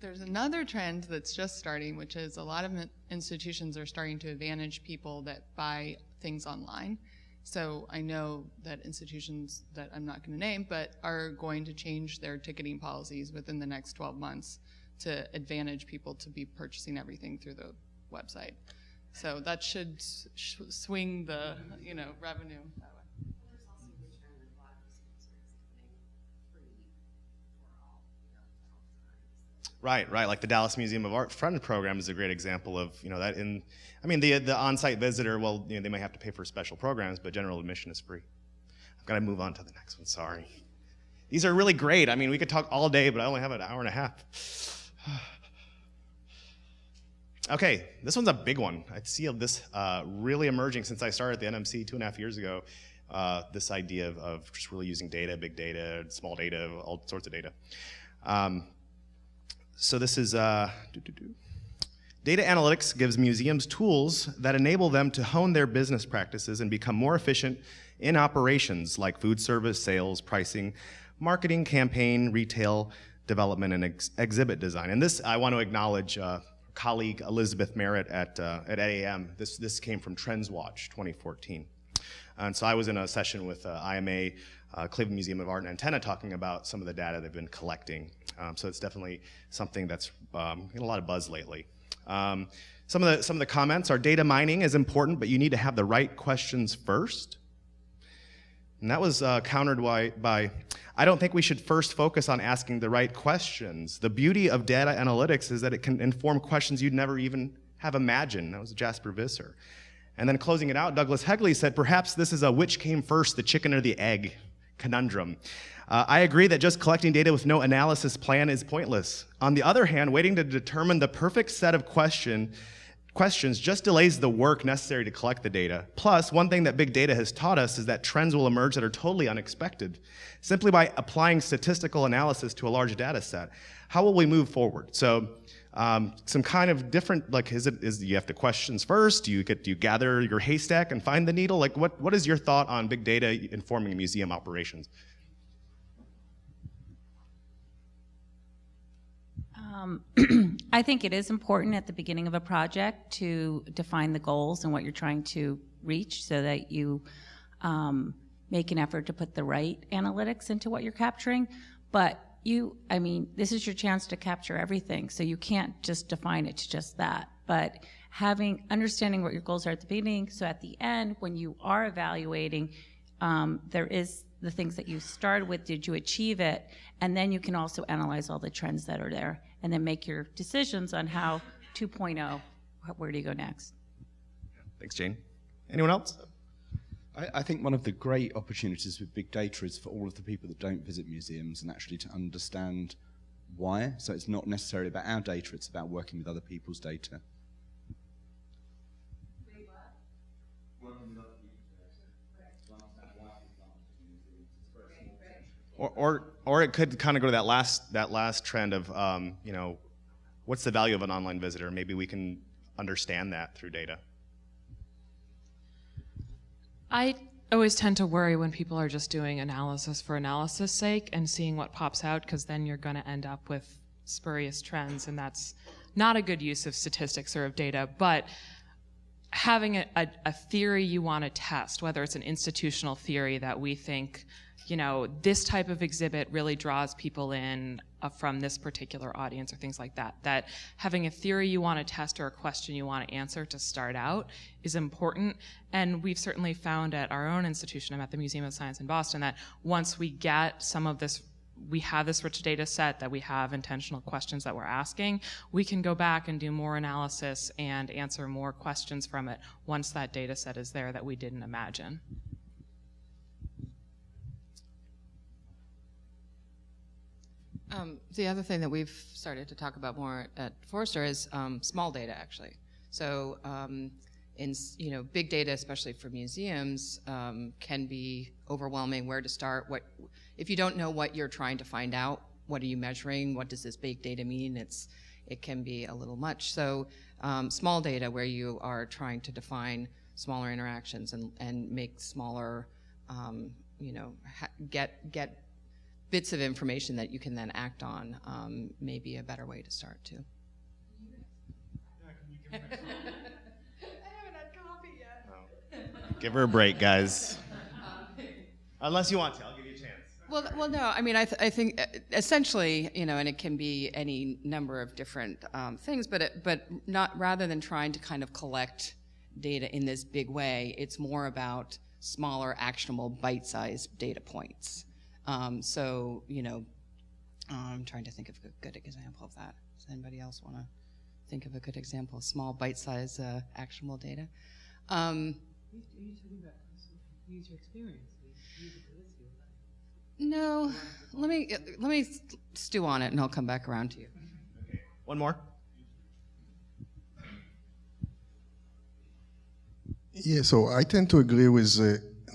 [SPEAKER 8] There's another trend that's just starting, which is a lot of institutions are starting to advantage people that buy things online. So I know that institutions that I'm not going to name, but are going to change their ticketing policies within the next 12 months to advantage people to be purchasing everything through the website. So that should swing the revenue that way.
[SPEAKER 1] Right. Like the Dallas Museum of Art Friend program is a great example of that. The on-site visitor, they might have to pay for special programs, but general admission is free. I've got to move on to the next one. Sorry. These are really great. We could talk all day, but I only have an hour and a half. Okay, this one's a big one. I see this really emerging since I started at the NMC 2.5 years ago. This idea of just really using data, big data, small data, all sorts of data. So this is data analytics gives museums tools that enable them to hone their business practices and become more efficient in operations like food service, sales, pricing, marketing, campaign, retail, development, and exhibit design. And this, I want to acknowledge colleague Elizabeth Merritt at AAM. This came from Trends Watch 2014. And so I was in a session with IMA, Cleveland Museum of Art and Antenna, talking about some of the data they've been collecting. So it's definitely something that's getting a lot of buzz lately. Some of the comments are data mining is important, but you need to have the right questions first. And that was countered by, I don't think we should first focus on asking the right questions. The beauty of data analytics is that it can inform questions you'd never even have imagined. That was Jasper Visser. And then closing it out, Douglas Hegley said, perhaps this is a which came first, the chicken or the egg conundrum. I agree that just collecting data with no analysis plan is pointless. On the other hand, waiting to determine the perfect set of questions just delays the work necessary to collect the data. Plus, one thing that big data has taught us is that trends will emerge that are totally unexpected, simply by applying statistical analysis to a large data set. How will we move forward? So, some kind of different, like, do you have the questions first? Do you gather your haystack and find the needle? Like, what is your thought on big data informing museum operations?
[SPEAKER 19] I think it is important at the beginning of a project to define the goals and what you're trying to reach so that you make an effort to put the right analytics into what you're capturing. But this is your chance to capture everything, so you can't just define it to just that. But understanding what your goals are at the beginning, so at the end, when you are evaluating, there is the things that you started with, did you achieve it? And then you can also analyze all the trends that are there and then make your decisions on how 2.0, where do you go next?
[SPEAKER 1] Thanks, Jane. Anyone else?
[SPEAKER 20] I think one of the great opportunities with big data is for all of the people that don't visit museums and actually to understand why. So it's not necessarily about our data, it's about working with other people's data.
[SPEAKER 1] Or it could kind of go to that last trend of what's the value of an online visitor? Maybe we can understand that through data.
[SPEAKER 8] I always tend to worry when people are just doing analysis for analysis' sake and seeing what pops out, because then you're going to end up with spurious trends, and that's not a good use of statistics or of data. But having a theory you want to test, whether it's an institutional theory that we think, this type of exhibit really draws people in from this particular audience or things like that, that having a theory you want to test or a question you want to answer to start out is important. And we've certainly found at our own institution, I'm at the Museum of Science in Boston, that once we get some of this, we have this rich data set, that we have intentional questions that we're asking, we can go back and do more analysis and answer more questions from it once that data set is there that we didn't imagine.
[SPEAKER 16] The other thing that we've started to talk about more at Forrester is small data, actually. So, big data, especially for museums, can be overwhelming. Where to start? If you don't know what you're trying to find out? What are you measuring? What does this big data mean? It can be a little much. So, small data, where you are trying to define smaller interactions and make smaller, get bits of information that you can then act on, may be a better way to start too.
[SPEAKER 1] I haven't had coffee yet. Give her a break, guys. Unless you want to, I'll give you a chance.
[SPEAKER 16] Well, no. I think essentially, and it can be any number of different things, but not, rather than trying to kind of collect data in this big way, it's more about smaller, actionable, bite-sized data points. I'm trying to think of a good example of that. Does anybody else want to think of a good example of small, bite-sized, actionable data?
[SPEAKER 21] Are you talking about user experience?
[SPEAKER 16] No. Let me stew on it, and I'll come back around to you.
[SPEAKER 1] Okay. One more.
[SPEAKER 3] Yeah. So I tend to agree with.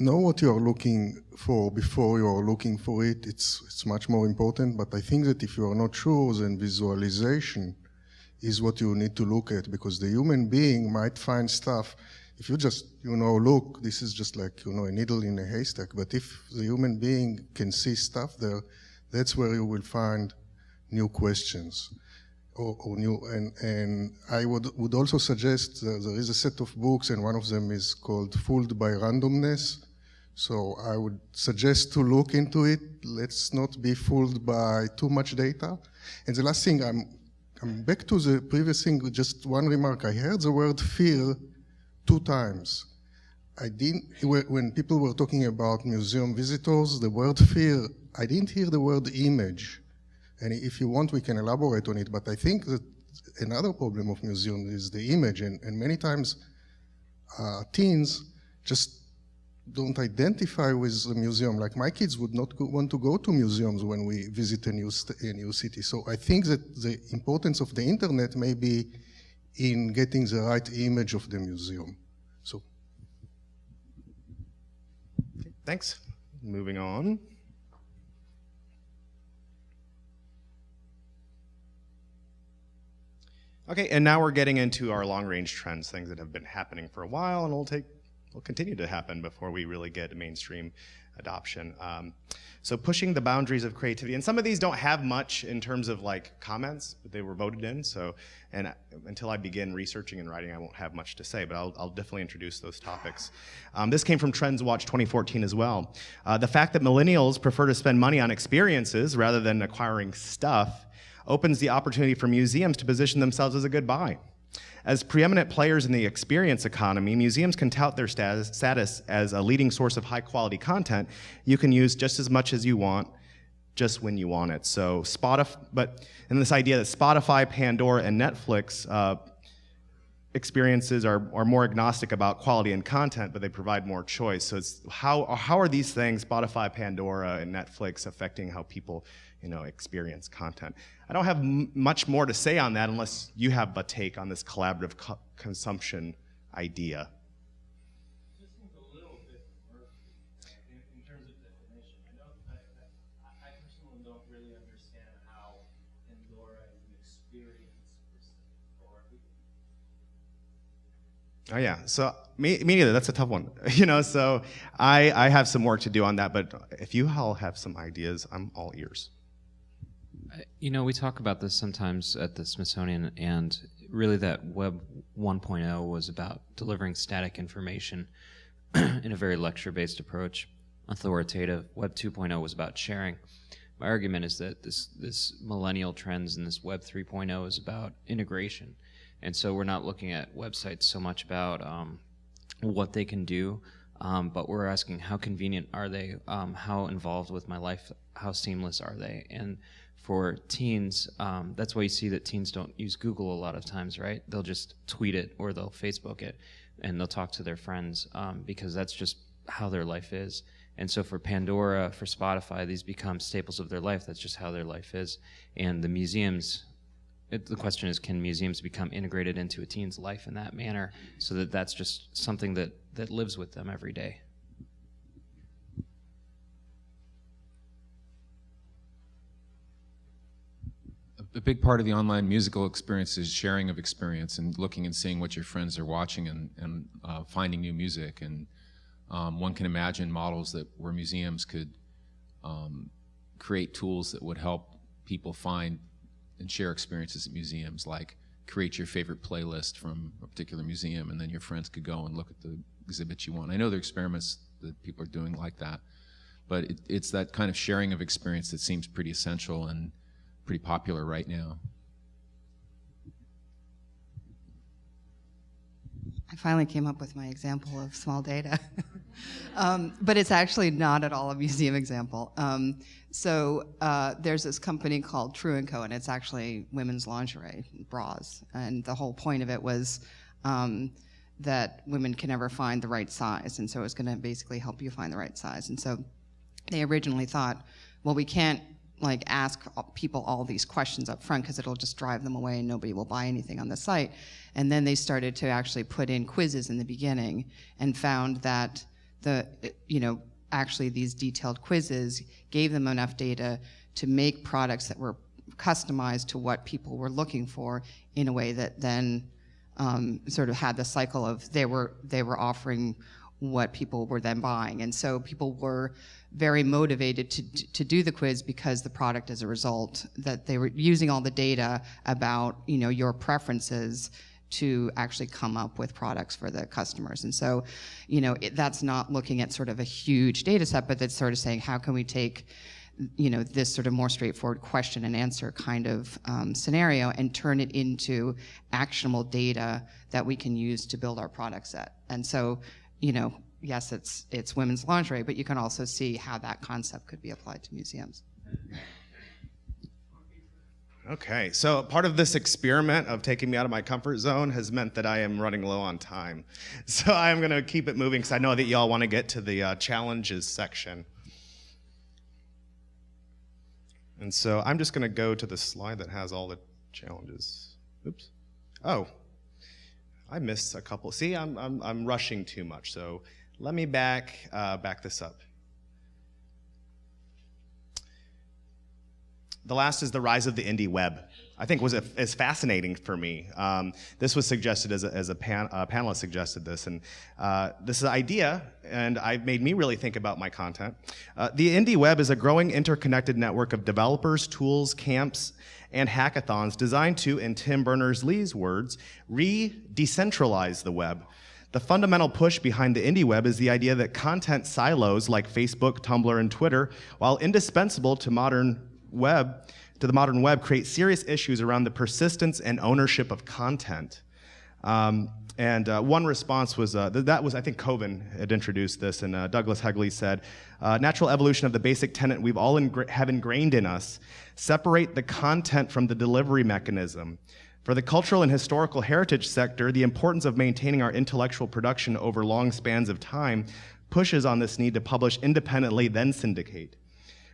[SPEAKER 3] Know what you are looking for before you are looking for it. It's much more important, but I think that if you are not sure, then visualization is what you need to look at, because the human being might find stuff. If you just, look, this is just like, a needle in a haystack, but if the human being can see stuff there, that's where you will find new questions. Or new, and I would also suggest there is a set of books, and one of them is called Fooled by Randomness. So I would suggest to look into it. Let's not be fooled by too much data. And the last thing, I'm back to the previous thing, just one remark. I heard the word fear 2 times. When people were talking about museum visitors, the word fear, I didn't hear the word image. And if you want, we can elaborate on it. But I think that another problem of museums is the image. And many times teens just don't identify with the museum. Like my kids would not want to go to museums when we visit a new city. So I think that the importance of the internet may be in getting the right image of the museum. So.
[SPEAKER 1] Thanks. Moving on. Okay, and now we're getting into our long-range trends, things that have been happening for a while and will continue to happen before we really get mainstream adoption. So pushing the boundaries of creativity, and some of these don't have much in terms of like comments, but they were voted in. So, and until I begin researching and writing, I won't have much to say, but I'll definitely introduce those topics. This came from Trends Watch 2014 as well. The fact that millennials prefer to spend money on experiences rather than acquiring stuff opens the opportunity for museums to position themselves as a good buy. As preeminent players in the experience economy, museums can tout their status as a leading source of high-quality content you can use just as much as you want, just when you want it. So and this idea that Spotify, Pandora, and Netflix experiences are more agnostic about quality and content, but they provide more choice. So it's how are these things, Spotify, Pandora, and Netflix, affecting how people experience content? I don't have much more to say on that unless you have a take on this collaborative consumption idea.
[SPEAKER 14] This seems a little bit murky in terms of definition. I personally don't really understand how Pandora is an experience per se.
[SPEAKER 1] Oh yeah, so me neither. That's a tough one. So I have some work to do on that. But if you all have some ideas, I'm all ears.
[SPEAKER 5] We talk about this sometimes at the Smithsonian, and really that Web 1.0 was about delivering static information in a very lecture-based approach, authoritative. Web 2.0 was about sharing. My argument is that this millennial trends and this Web 3.0 is about integration. And so we're not looking at websites so much about what they can do, but we're asking how convenient are they, how involved with my life, how seamless are they? And for teens, that's why you see that teens don't use Google a lot of times, right? They'll just tweet it or they'll Facebook it, and they'll talk to their friends because that's just how their life is. And so for Pandora, for Spotify, these become staples of their life. That's just how their life is. And the museums, the question is, can museums become integrated into a teen's life in that manner so that that's just something that lives with them every day?
[SPEAKER 4] A big part of the online musical experience is sharing of experience and looking and seeing what your friends are watching and finding new music. And one can imagine models where museums could create tools that would help people find and share experiences at museums, like create your favorite playlist from a particular museum, and then your friends could go and look at the exhibits you want. I know there are experiments that people are doing like that, but it's that kind of sharing of experience that seems pretty essential and pretty popular right now.
[SPEAKER 16] I finally came up with my example of small data. But it's actually not at all a museum example. There's this company called True & Co., and it's actually women's lingerie, bras. And the whole point of it was that women can never find the right size, and so it's going to basically help you find the right size. And so they originally thought, well, we can't ask people all these questions up front because it'll just drive them away and nobody will buy anything on the site. And then they started to actually put in quizzes in the beginning and found that actually these detailed quizzes gave them enough data to make products that were customized to what people were looking for in a way that then sort of had the cycle of they were offering what people were then buying. And so people were very motivated to do the quiz because the product, as a result, that they were using all the data about your preferences to actually come up with products for the customers. And so that's not looking at sort of a huge data set, but that's sort of saying, how can we take this sort of more straightforward question and answer kind of scenario and turn it into actionable data that we can use to build our product set. And so yes, it's women's lingerie, but you can also see how that concept could be applied to museums.
[SPEAKER 1] Okay, so part of this experiment of taking me out of my comfort zone has meant that I am running low on time. So I'm going to keep it moving because I know that y'all want to get to the challenges section. And so I'm just going to go to the slide that has all the challenges. Oops. Oh, I missed a couple. See, I'm rushing too much. So let me back this up. The last is the rise of the indie web. I think is fascinating for me. This was suggested as a panelist suggested this, and this is an idea, and it made me really think about my content. The indie web is a growing interconnected network of developers, tools, camps, and hackathons designed to, in Tim Berners-Lee's words, re-decentralize the web. The fundamental push behind the indie web is the idea that content silos like Facebook, Tumblr, and Twitter, while indispensable to the modern web, create serious issues around the persistence and ownership of content. One response was, I think Coven had introduced this, and Douglas Hegley said, natural evolution of the basic tenet we've all have ingrained in us, separate the content from the delivery mechanism. For the cultural and historical heritage sector, the importance of maintaining our intellectual production over long spans of time pushes on this need to publish independently, then syndicate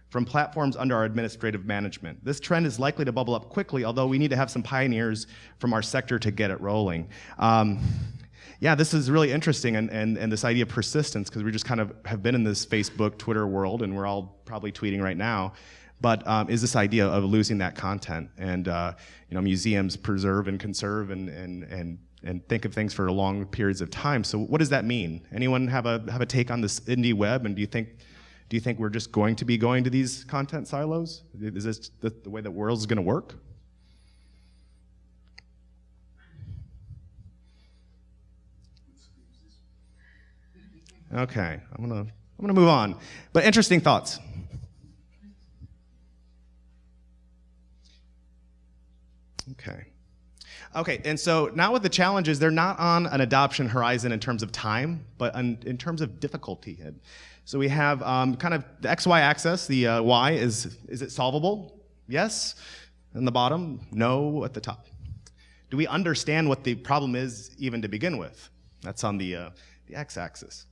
[SPEAKER 1] from platforms under our administrative management. This trend is likely to bubble up quickly, although we need to have some pioneers from our sector to get it rolling. Yeah, this is really interesting, and this idea of persistence, because we just kind of have been in this Facebook, Twitter world, and we're all probably tweeting right now, but is this idea of losing that content, and museums preserve and conserve and think of things for long periods of time. So what does that mean? Anyone have a take on this indie web, and do you think we're just going to be going to these content silos? Is this the way the world is going to work? Okay, I'm gonna move on. But interesting thoughts. Okay, and so now with the challenges, they're not on an adoption horizon in terms of time, but in terms of difficulty. So we have kind of the XY axis, the Y, is it solvable? Yes. And the bottom, no at the top. Do we understand what the problem is even to begin with? That's on the X axis.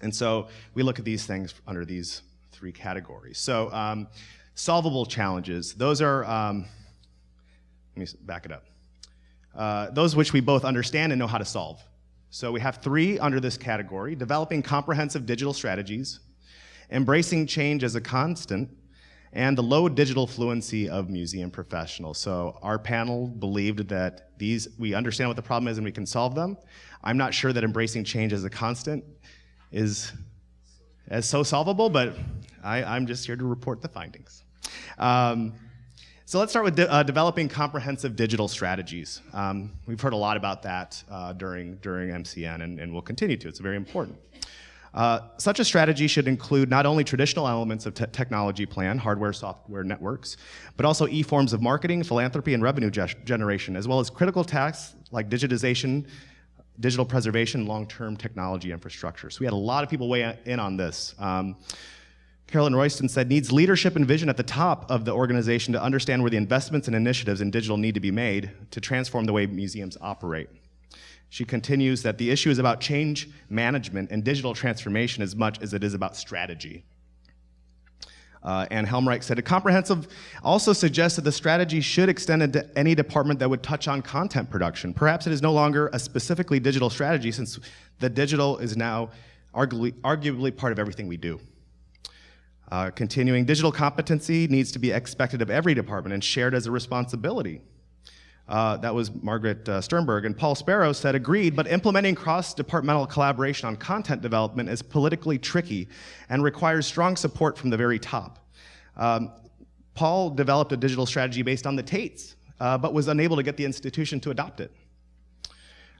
[SPEAKER 1] And so we look at these things under these three categories. So solvable challenges, those are, let me back it up. Those which we both understand and know how to solve. So we have three under this category: developing comprehensive digital strategies, embracing change as a constant, and the low digital fluency of museum professionals. So our panel believed that we understand what the problem is and we can solve them. I'm not sure that embracing change as a constant is as so solvable, but I'm just here to report the findings. So let's start with developing comprehensive digital strategies. We've heard a lot about that during MCN, and we'll continue to. It's very important. Such a strategy should include not only traditional elements of technology plan, hardware, software, networks, but also e-forms of marketing, philanthropy, and revenue generation, as well as critical tasks like digitization, digital preservation, long-term technology infrastructure. So we had a lot of people weigh in on this. Carolyn Royston said, needs leadership and vision at the top of the organization to understand where the investments and initiatives in digital need to be made to transform the way museums operate. She continues that the issue is about change management and digital transformation as much as it is about strategy. Ann Helmreich said, a comprehensive also suggests that the strategy should extend into any department that would touch on content production. Perhaps it is no longer a specifically digital strategy, since the digital is now arguably part of everything we do. Continuing, digital competency needs to be expected of every department and shared as a responsibility. That was Margaret Sternberg. And Paul Sparrow said, agreed, but implementing cross-departmental collaboration on content development is politically tricky and requires strong support from the very top. Paul developed a digital strategy based on the Tates, but was unable to get the institution to adopt it.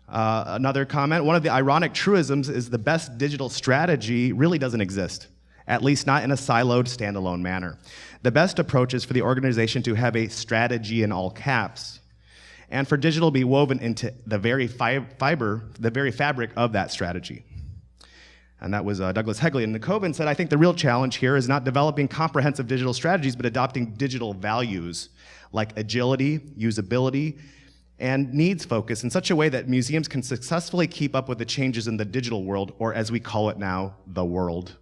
[SPEAKER 1] Another comment, one of the ironic truisms is the best digital strategy really doesn't exist, at least not in a siloed, standalone manner. The best approach is for the organization to have a strategy in all caps, and for digital to be woven into the very fabric of that strategy. And that was Douglas Hegley. And Coven said, I think the real challenge here is not developing comprehensive digital strategies, but adopting digital values like agility, usability, and needs focus in such a way that museums can successfully keep up with the changes in the digital world, or as we call it now, the world.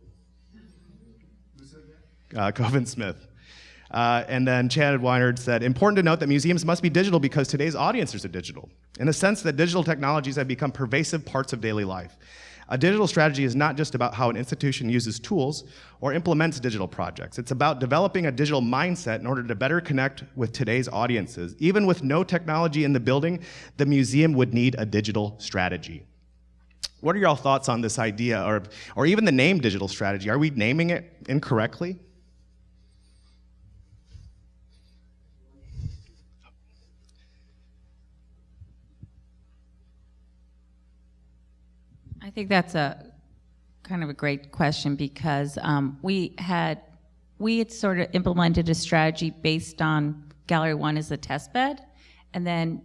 [SPEAKER 1] Coven Smith. And then Chad Weinert said, important to note that museums must be digital because today's audiences are digital, in the sense that digital technologies have become pervasive parts of daily life. A digital strategy is not just about how an institution uses tools or implements digital projects. It's about developing a digital mindset in order to better connect with today's audiences. Even with no technology in the building, the museum would need a digital strategy. What are y'all thoughts on this idea, or even the name digital strategy? Are we naming it incorrectly?
[SPEAKER 19] I think that's a kind of a great question because we had sort of implemented a strategy based on Gallery 1 as a test bed, and then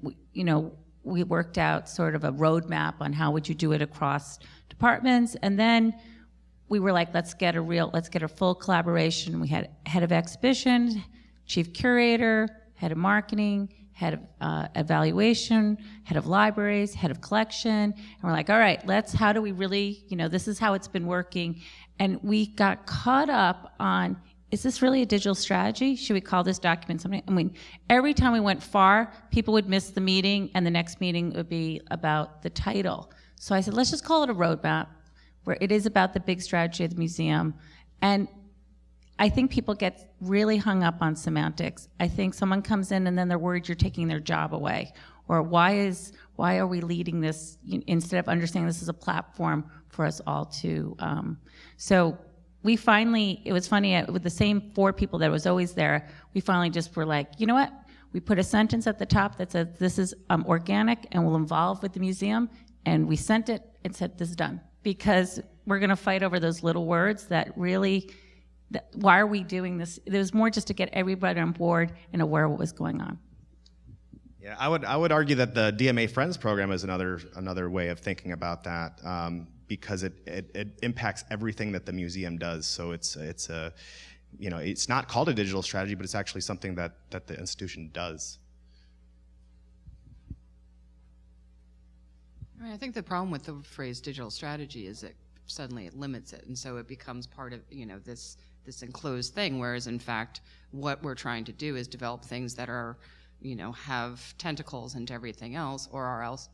[SPEAKER 19] we worked out sort of a roadmap on how would you do it across departments, and then we were like, let's get a full collaboration. We had head of exhibition, chief curator, head of marketing, head of evaluation, head of libraries, head of collection, and we're like, all right, how do we really, this is how it's been working, and we got caught up on, is this really a digital strategy? Should we call this document something? I mean, every time we went far, people would miss the meeting, and the next meeting would be about the title. So I said, let's just call it a roadmap, where it is about the big strategy of the museum, and I think people get really hung up on semantics. I think someone comes in and then they're worried you're taking their job away. Or why are we leading this instead of understanding this is a platform for us all to, so we finally, it was funny, with the same 4 people that was always there, we finally just were like, you know what? We put a sentence at the top that says this is organic and will involve with the museum, and we sent it and said this is done. Because we're gonna fight over those little words that really, why are we doing this? It was more just to get everybody on board and aware of what was going on.
[SPEAKER 1] Yeah, I would argue that the DMA Friends program is another way of thinking about that, because it impacts everything that the museum does. So it's not called a digital strategy, but it's actually something that the institution does.
[SPEAKER 16] I think the problem with the phrase digital strategy is that suddenly it limits it, and so it becomes part of this enclosed thing, whereas in fact what we're trying to do is develop things that are have tentacles into everything else, or else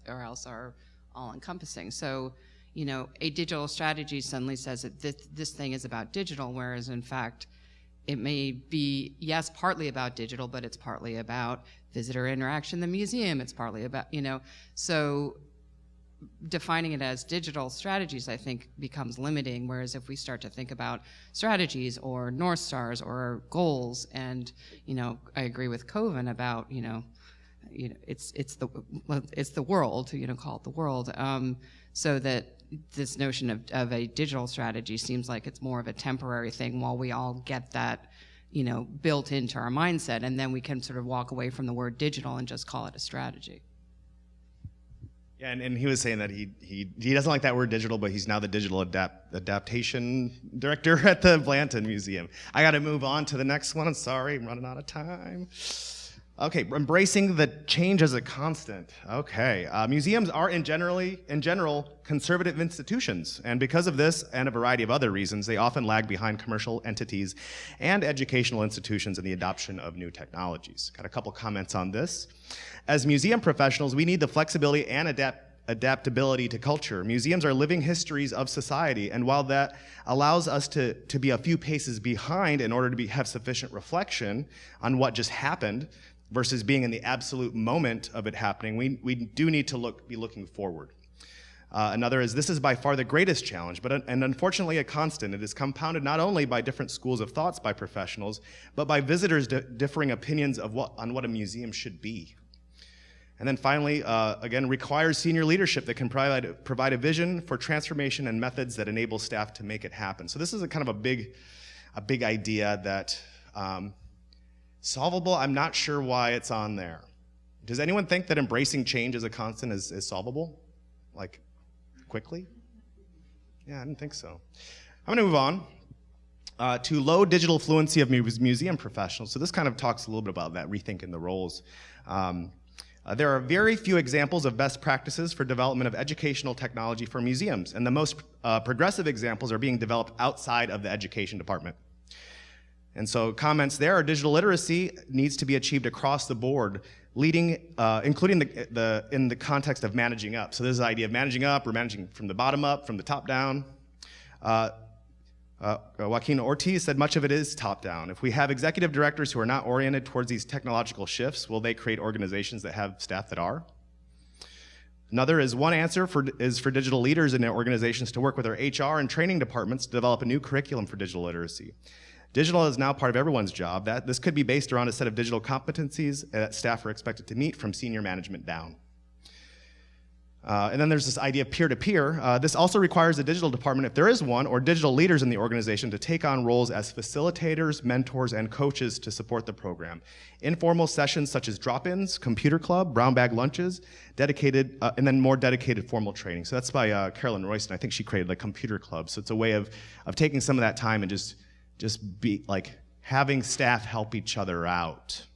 [SPEAKER 16] are all encompassing. So a digital strategy suddenly says that this thing is about digital, whereas in fact it may be, yes, partly about digital, but it's partly about visitor interaction in the museum, it's partly about so defining it as digital strategies, I think, becomes limiting, whereas if we start to think about strategies or North Stars or goals, and I agree with Coven about it's the world, call it the world, so that this notion of a digital strategy seems like it's more of a temporary thing while we all get that built into our mindset, and then we can sort of walk away from the word digital and just call it a strategy.
[SPEAKER 1] Yeah, and he was saying that he doesn't like that word digital, but he's now the digital adaptation director at the Blanton Museum. I got to move on to the next one. I'm sorry, I'm running out of time. Okay, embracing the change as a constant. Okay, museums are in general conservative institutions, and because of this and a variety of other reasons, they often lag behind commercial entities and educational institutions in the adoption of new technologies. Got a couple comments on this. As museum professionals, we need the flexibility and adaptability to culture. Museums are living histories of society, and while that allows us to be a few paces behind in order to have sufficient reflection on what just happened versus being in the absolute moment of it happening, we do need to be looking forward. Another is, this is by far the greatest challenge, and unfortunately a constant. It is compounded not only by different schools of thoughts by professionals, but by visitors' differing opinions on what a museum should be. And then finally, again, requires senior leadership that can provide a vision for transformation and methods that enable staff to make it happen. So this is a kind of a big idea that solvable. I'm not sure why it's on there. Does anyone think that embracing change as a constant is solvable? Like, quickly? Yeah, I didn't think so. I'm going to move on to low digital fluency of museum professionals. So this kind of talks a little bit about that, rethinking the roles. There are very few examples of best practices for development of educational technology for museums, and the most progressive examples are being developed outside of the education department. And so comments there are digital literacy needs to be achieved across the board, including in the context of managing up. So there's the idea of managing up, or managing from the bottom up, from the top down. Joaquin Ortiz said much of it is top down. If we have executive directors who are not oriented towards these technological shifts, will they create organizations that have staff that are? Another is one answer is for digital leaders in their organizations to work with their HR and training departments to develop a new curriculum for digital literacy. Digital is now part of everyone's job. This could be based around a set of digital competencies that staff are expected to meet from senior management down. And then there's this idea of peer-to-peer. This also requires the digital department, if there is one, or digital leaders in the organization to take on roles as facilitators, mentors, and coaches to support the program. Informal sessions such as drop-ins, computer club, brown bag lunches, dedicated, and then more dedicated formal training. So that's by Carolyn Royston. I think she created the computer club. So it's a way of taking some of that time and just be like having staff help each other out.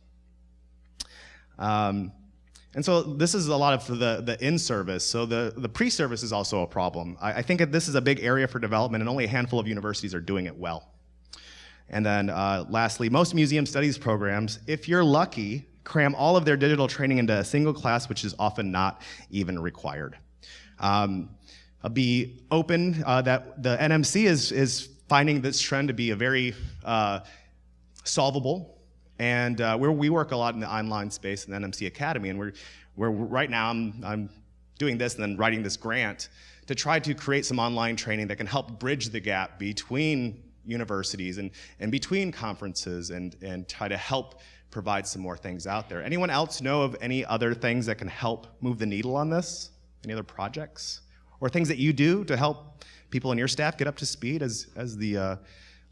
[SPEAKER 1] And so this is a lot of the in-service. So the pre-service is also a problem. I think that this is a big area for development, and only a handful of universities are doing it well. And then lastly, most museum studies programs, if you're lucky, cram all of their digital training into a single class, which is often not even required. I'll be open that the NMC is finding this trend to be a very solvable. And we work a lot in the online space in the NMC Academy, and we're right now I'm doing this and then writing this grant to try to create some online training that can help bridge the gap between universities and between conferences and try to help provide some more things out there. Anyone else know of any other things that can help move the needle on this? Any other projects or things that you do to help people in your staff get up to speed as the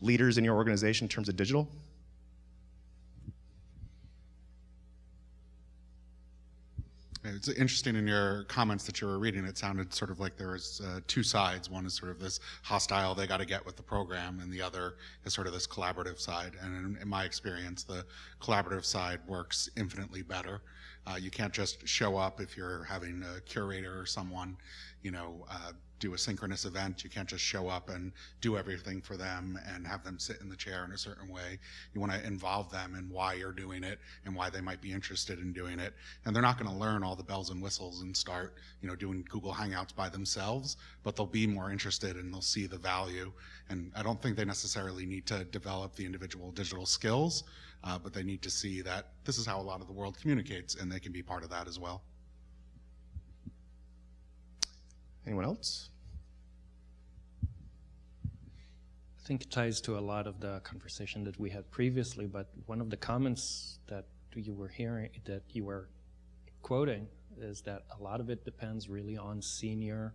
[SPEAKER 1] leaders in your organization in terms of digital?
[SPEAKER 18] It's interesting in your comments that you were reading, it sounded sort of like there was two sides. One is sort of this hostile, they got to get with the program, and the other is sort of this collaborative side. And in my experience, the collaborative side works infinitely better. You can't just show up if you're having a curator or someone, do a synchronous event. You can't just show up and do everything for them and have them sit in the chair in a certain way. You want to involve them in why you're doing it and why they might be interested in doing it. And they're not going to learn all the bells and whistles and start, doing Google Hangouts by themselves, but they'll be more interested and they'll see the value. And I don't think they necessarily need to develop the individual digital skills, but they need to see that this is how a lot of the world communicates, and they can be part of that as well.
[SPEAKER 1] Anyone else?
[SPEAKER 11] I think it ties to a lot of the conversation that we had previously, but one of the comments that you were hearing, that you were quoting, is that a lot of it depends really on the senior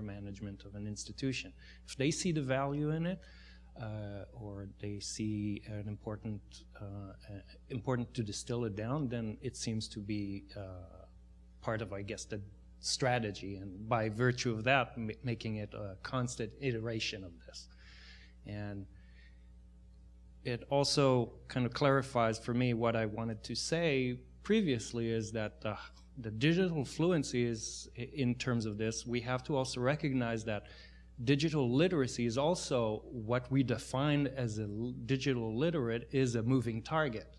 [SPEAKER 11] management of an institution. If they see the value in it, or they see an important to distill it down, then it seems to be part of, I guess, the strategy, and by virtue of that, making it a constant iteration of this. And it also kind of clarifies for me what I wanted to say previously, is that the digital fluency is, in terms of this, we have to also recognize that digital literacy is also what we define as a digital literate is a moving target.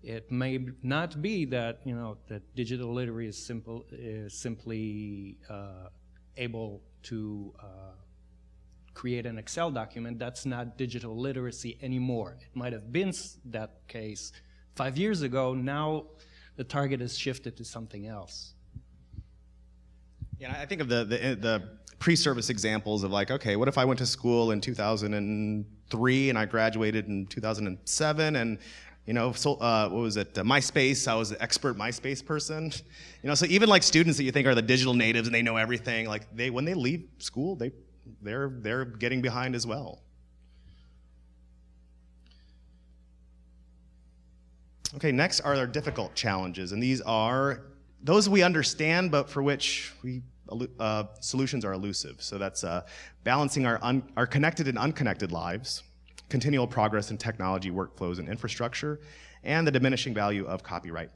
[SPEAKER 11] It may not be that that digital literacy is simply able to create an Excel document. That's not digital literacy anymore. It might have been that case 5 years ago. Now the target has shifted to something else.
[SPEAKER 1] Yeah, I think of the pre-service examples of like, okay, what if I went to school in 2003 and I graduated in 2007 and so what was it? MySpace. I was an expert MySpace person. So even like students that you think are the digital natives and they know everything, like when they leave school, they're getting behind as well. Okay, next are our difficult challenges, and these are those we understand, but for which we solutions are elusive. So that's balancing our connected and unconnected lives, continual progress in technology, workflows, and infrastructure, and the diminishing value of copyright.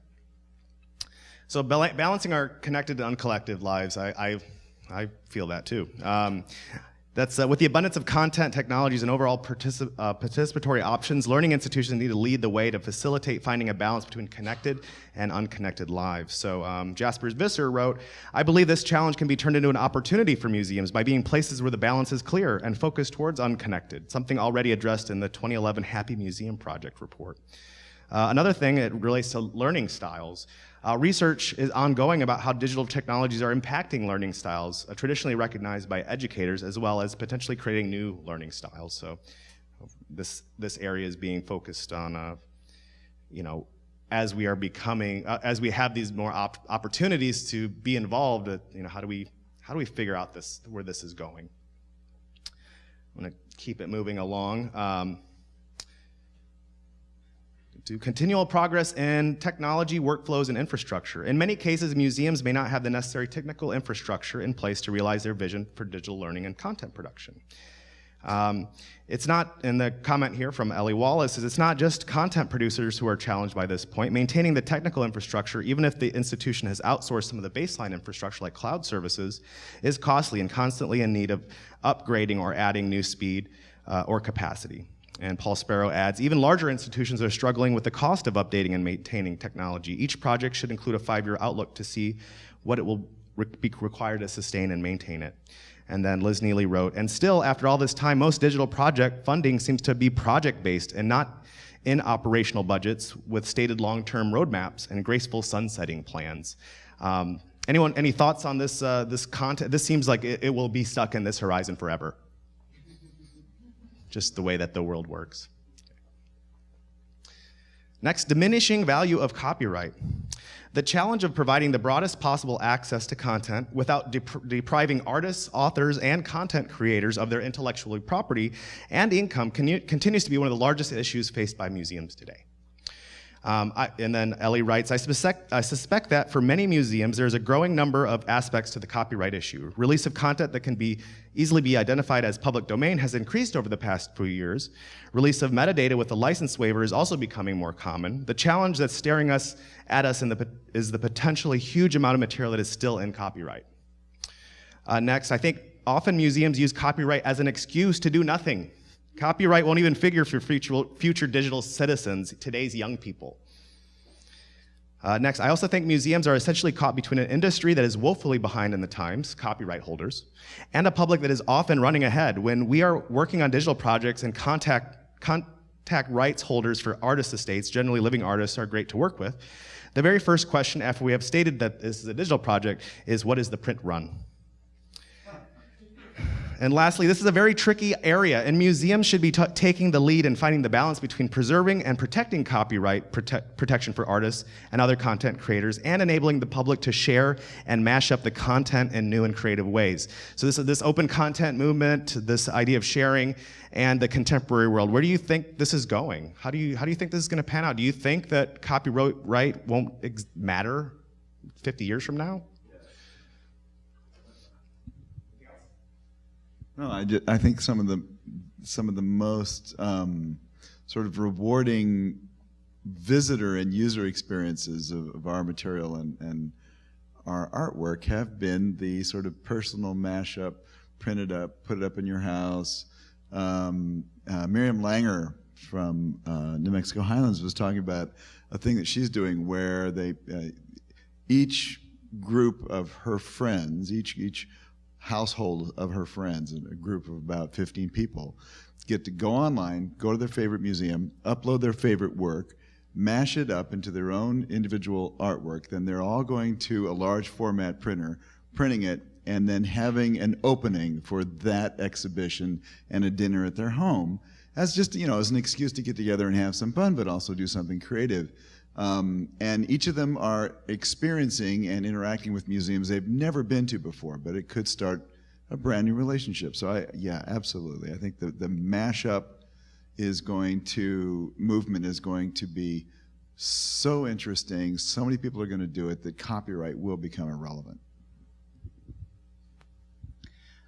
[SPEAKER 1] So balancing our connected and unconnected lives, I feel that too. That's with the abundance of content, technologies, and overall participatory options, learning institutions need to lead the way to facilitate finding a balance between connected and unconnected lives. So Jasper Visser wrote, I believe this challenge can be turned into an opportunity for museums by being places where the balance is clear and focused towards unconnected, something already addressed in the 2011 Happy Museum Project report. Another thing, it relates to learning styles. Research is ongoing about how digital technologies are impacting learning styles, traditionally recognized by educators, as well as potentially creating new learning styles. So this area is being focused on, as we are becoming, as we have these more opportunities to be involved, how do we figure out where this is going? I'm going to keep it moving along. To continual progress in technology, workflows, and infrastructure. In many cases, museums may not have the necessary technical infrastructure in place to realize their vision for digital learning and content production. It's not, in the comment here from Ellie Wallace, it's not just content producers who are challenged by this point. Maintaining the technical infrastructure, even if the institution has outsourced some of the baseline infrastructure like cloud services, is costly and constantly in need of upgrading or adding new speed or capacity. And Paul Sparrow adds, even larger institutions are struggling with the cost of updating and maintaining technology. Each project should include a 5-year outlook to see what it will be required to sustain and maintain it. And then Liz Neely wrote, and still, after all this time, most digital project funding seems to be project-based and not in operational budgets with stated long-term roadmaps and graceful sunsetting plans. Any thoughts on this content? This seems like it will be stuck in this horizon forever. Just the way that the world works. Next, diminishing value of copyright. The challenge of providing the broadest possible access to content without depriving artists, authors, and content creators of their intellectual property and income continues to be one of the largest issues faced by museums today. And then Ellie writes, I suspect that for many museums, there's a growing number of aspects to the copyright issue. Release of content that can easily be identified as public domain has increased over the past few years. Release of metadata with a license waiver is also becoming more common. The challenge that's staring at us is the potentially huge amount of material that is still in copyright. Next, I think often museums use copyright as an excuse to do nothing. Copyright won't even figure for future digital citizens, today's young people. Next, I also think museums are essentially caught between an industry that is woefully behind in the times, copyright holders, and a public that is often running ahead. When we are working on digital projects and contact rights holders for artist estates, generally living artists are great to work with, the very first question after we have stated that this is a digital project is, what is the print run? And lastly, this is a very tricky area, and museums should be taking the lead in finding the balance between preserving and protecting copyright protection for artists and other content creators, and enabling the public to share and mash up the content in new and creative ways. So this open content movement, this idea of sharing, and the contemporary world, where do you think this is going? How do you think this is going to pan out? Do you think that copyright won't matter 50 years from now?
[SPEAKER 9] No, I think some of the most sort of rewarding visitor and user experiences of our material and our artwork have been the sort of personal mashup, print it up, put it up in your house. Miriam Langer from New Mexico Highlands was talking about a thing that she's doing where each group of her friends, each household of her friends, a group of about 15 people, get to go online, go to their favorite museum, upload their favorite work, mash it up into their own individual artwork. Then they're all going to a large format printer, printing it, and then having an opening for that exhibition and a dinner at their home as just, as an excuse to get together and have some fun, but also do something creative. And each of them are experiencing and interacting with museums they've never been to before, but it could start a brand new relationship. So yeah, absolutely. I think the mashup movement is going to be so interesting. So many people are going to do it that copyright will become irrelevant.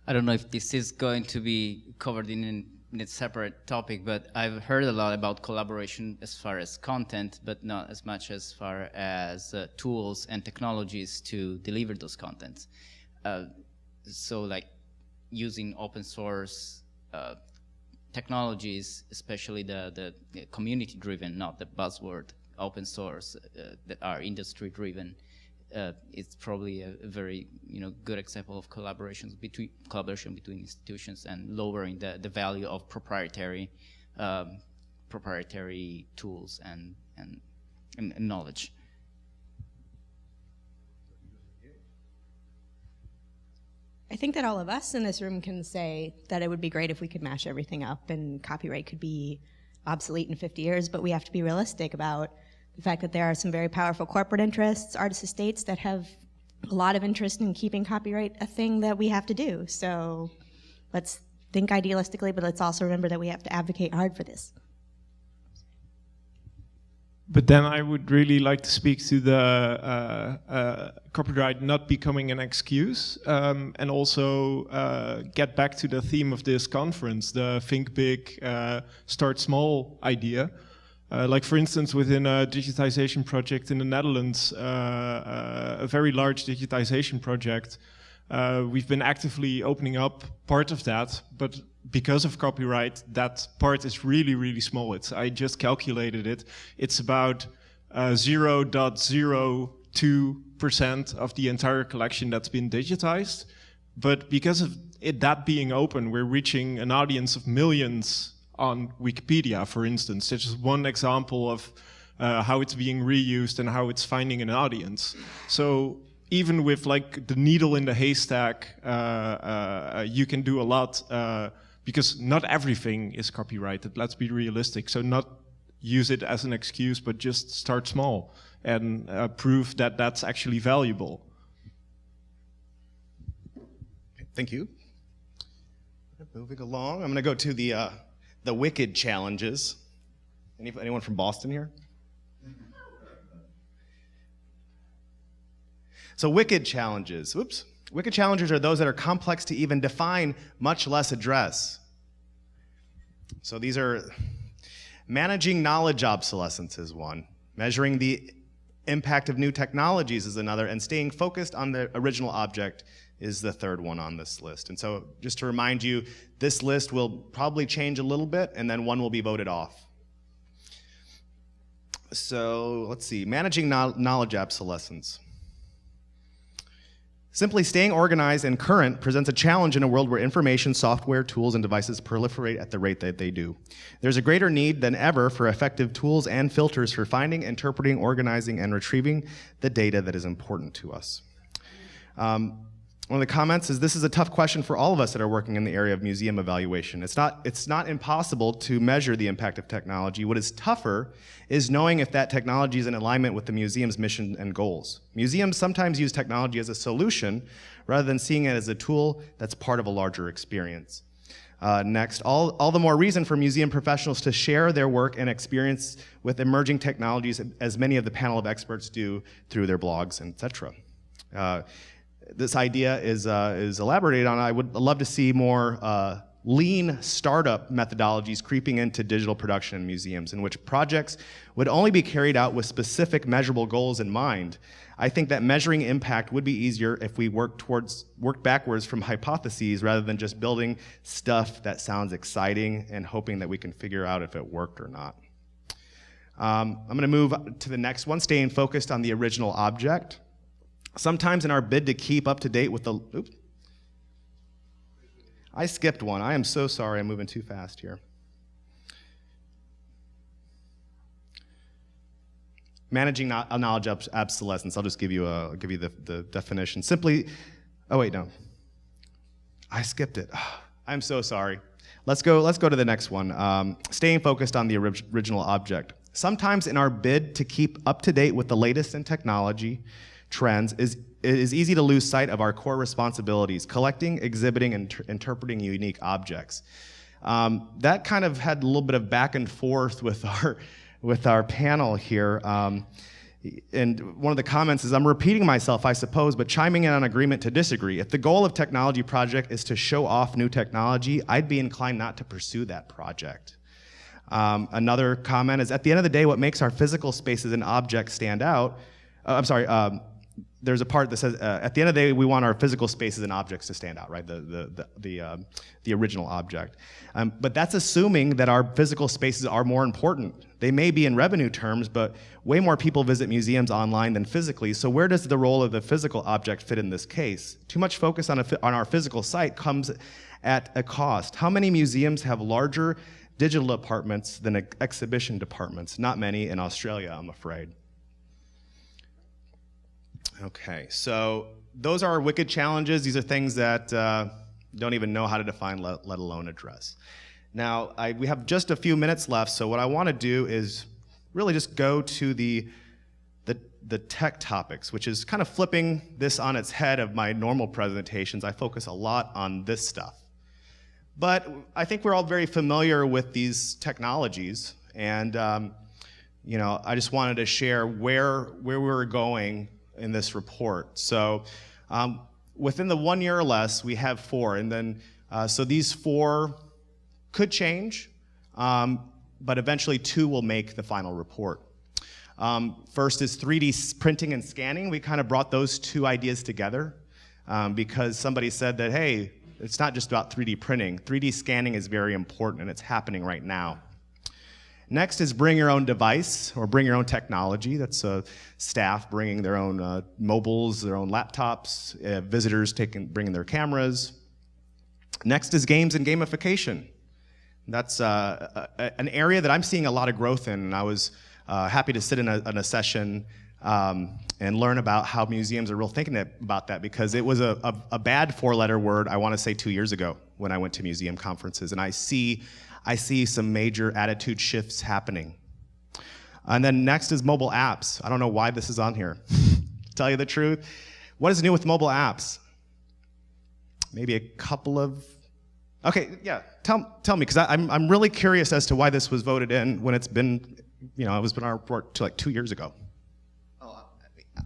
[SPEAKER 10] I don't know if this is going to be covered in a separate topic, but I've heard a lot about collaboration as far as content, but not as much as far as tools and technologies to deliver those contents. So like using open source technologies, especially the community-driven, not the buzzword open source, that are industry-driven. It's probably a very good example of collaboration between institutions and lowering the value of proprietary tools and knowledge.
[SPEAKER 6] I think that all of us in this room can say that it would be great if we could mash everything up and copyright could be obsolete in 50 years, but we have to be realistic about the fact that there are some very powerful corporate interests, artist estates that have a lot of interest in keeping copyright a thing that we have to do. So let's think idealistically, but let's also remember that we have to advocate hard for this.
[SPEAKER 7] But then I would really like to speak to the copyright not becoming an excuse, and also get back to the theme of this conference, the think big, start small idea. Like for instance, within a digitization project in the Netherlands, a very large digitization project, we've been actively opening up part of that, but because of copyright, that part is really, really small. I just calculated it. It's about 0.02% of the entire collection that's been digitized. But because of that being open, we're reaching an audience of millions on Wikipedia, for instance. That's just one example of how it's being reused and how it's finding an audience. So even with like the needle in the haystack, you can do a lot, because not everything is copyrighted. Let's be realistic. So not use it as an excuse, but just start small and prove that that's actually valuable.
[SPEAKER 1] Thank you. Moving along, I'm going to go to the Wicked challenges. Anyone from Boston here? So Wicked challenges. Whoops. Wicked challenges are those that are complex to even define, much less address. So these are managing knowledge obsolescence is one, measuring the impact of new technologies is another, and staying focused on the original object is the third one on this list. And so just to remind you, this list will probably change a little bit, and then one will be voted off. So let's see, managing knowledge obsolescence. Simply staying organized and current presents a challenge in a world where information, software, tools, and devices proliferate at the rate that they do. There's a greater need than ever for effective tools and filters for finding, interpreting, organizing, and retrieving the data that is important to us. One of the comments is, this is a tough question for all of us that are working in the area of museum evaluation. It's not impossible to measure the impact of technology. What is tougher is knowing if that technology is in alignment with the museum's mission and goals. Museums sometimes use technology as a solution rather than seeing it as a tool that's part of a larger experience. Next, all the more reason for museum professionals to share their work and experience with emerging technologies, as many of the panel of experts do through their blogs, etc. This idea is elaborated on. I would love to see more lean startup methodologies creeping into digital production in museums, in which projects would only be carried out with specific measurable goals in mind. I think that measuring impact would be easier if we work backwards from hypotheses rather than just building stuff that sounds exciting and hoping that we can figure out if it worked or not. I'm going to move to the next one, staying focused on the original object. Sometimes in our bid to keep up to date with the, oops, I skipped one. I am so sorry, I'm moving too fast here. Managing knowledge obsolescence. I'll just give you the definition. Simply, oh wait, no. I skipped it. I'm so sorry. Let's go to the next one. Staying focused on the original object. Sometimes in our bid to keep up to date with the latest in technology, trends, it is easy to lose sight of our core responsibilities, collecting, exhibiting, and interpreting unique objects. That kind of had a little bit of back and forth with our panel here. And one of the comments is, I'm repeating myself, I suppose, but chiming in on agreement to disagree. If the goal of technology project is to show off new technology, I'd be inclined not to pursue that project. Another comment is, at the end of the day, what makes our physical spaces and objects stand out, there's a part that says, at the end of the day, we want our physical spaces and objects to stand out, right? The original object. But that's assuming that our physical spaces are more important. They may be in revenue terms, but way more people visit museums online than physically. So where does the role of the physical object fit in this case? Too much focus on our physical site comes at a cost. How many museums have larger digital departments than exhibition departments? Not many in Australia, I'm afraid. Okay, so those are our wicked challenges. These are things that don't even know how to define, let alone address. Now, we have just a few minutes left, so what I want to do is really just go to the tech topics, which is kind of flipping this on its head of my normal presentations. I focus a lot on this stuff. But I think we're all very familiar with these technologies, and I just wanted to share where we're going in this report. So within the 1 year or less, we have 4, and then so these 4 could change, but eventually 2 will make the final report. First is 3D printing and scanning. We kind of brought those 2 ideas together because somebody said that, hey, it's not just about 3D printing. 3D scanning is very important, and it's happening right now. Next is bring your own device or bring your own technology. That's staff bringing their own mobiles, their own laptops, visitors bringing their cameras. Next is games and gamification. That's an area that I'm seeing a lot of growth in, and I was happy to sit in a session and learn about how museums are really thinking about that, because it was a bad 4-letter word, I want to say 2 years ago when I went to museum conferences, and I see some major attitude shifts happening. And then next is mobile apps. I don't know why this is on here. To tell you the truth, what is new with mobile apps? Maybe a couple of, okay, yeah, tell me, because I'm really curious as to why this was voted in when it's been, it was been our report to like 2 years ago.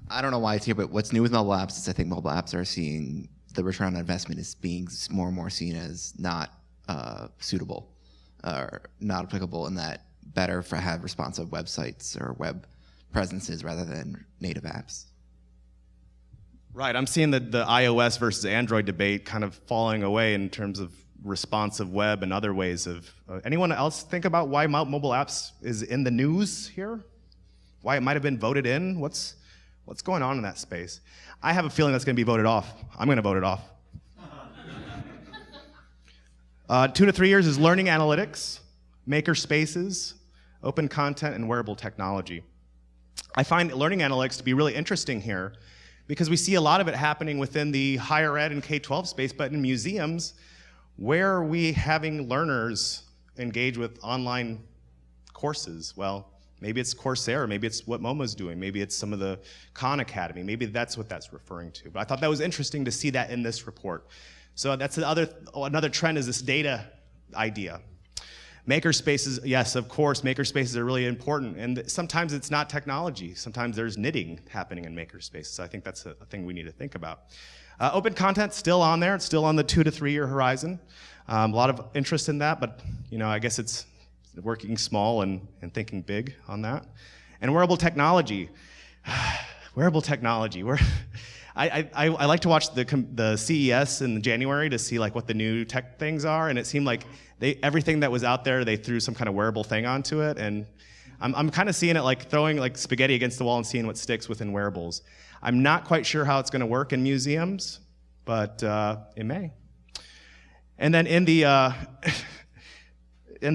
[SPEAKER 13] I don't know why it's here, but what's new with mobile apps is I think mobile apps are seeing the return on investment is being more and more seen as not suitable or not applicable, in that better for have responsive websites or web presences rather than native apps.
[SPEAKER 1] Right, I'm seeing the iOS versus Android debate kind of falling away in terms of responsive web and other ways of, anyone else think about why mobile apps is in the news here? Why it might have been voted in? What's going on in that space? I have a feeling that's going to be voted off. I'm going to vote it off. 2 to 3 years is learning analytics, maker spaces, open content, and wearable technology. I find learning analytics to be really interesting here because we see a lot of it happening within the higher ed and K-12 space, but in museums, where are we having learners engage with online courses? Well, maybe it's Coursera, maybe it's what MoMA's doing, maybe it's some of the Khan Academy, maybe that's what that's referring to. But I thought that was interesting to see that in this report. So that's another trend is this data idea. Makerspaces, yes, of course, makerspaces are really important. And sometimes it's not technology. Sometimes there's knitting happening in makerspaces. I think that's a thing we need to think about. Open content's still on there. It's still on the 2 to 3 year horizon. A lot of interest in that, but I guess it's working small and thinking big on that. And wearable technology. Wearable technology. I like to watch the CES in January to see like what the new tech things are, and it seemed like everything that was out there, they threw some kind of wearable thing onto it, and I'm kind of seeing it like throwing like spaghetti against the wall and seeing what sticks within wearables. I'm not quite sure how it's going to work in museums, but it may. And then in the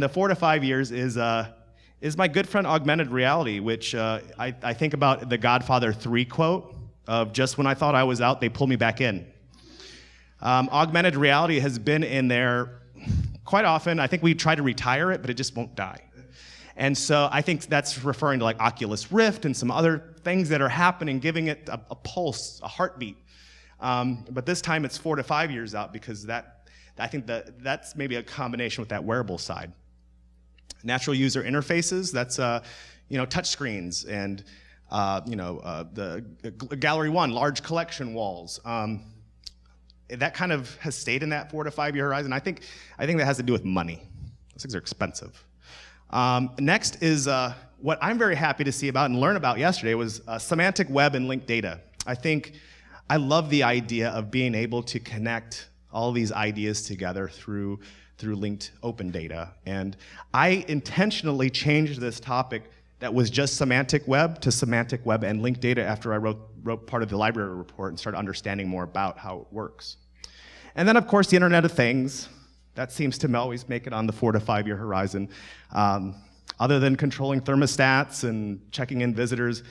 [SPEAKER 1] 4 to 5 years is my good friend augmented reality, which I think about the Godfather 3 quote of just when I thought I was out, they pulled me back in. Augmented reality has been in there quite often. I think we try to retire it, but it just won't die. And so I think that's referring to like Oculus Rift and some other things that are happening, giving it a pulse, a heartbeat. But this time it's 4 to 5 years out because I think that's maybe a combination with that wearable side. Natural user interfaces, that's touch screens and the Gallery 1, large collection walls. That kind of has stayed in that 4 to 5 year horizon. I think that has to do with money. Those things are expensive. Next is what I'm very happy to see about and learn about yesterday was semantic web and linked data. I love the idea of being able to connect all these ideas together through linked open data. And I intentionally changed this topic that was just semantic web to semantic web and linked data after I wrote part of the library report and started understanding more about how it works. And then, of course, the Internet of Things. That seems to always make it on the 4 to 5 year horizon. Other than controlling thermostats and checking in visitors,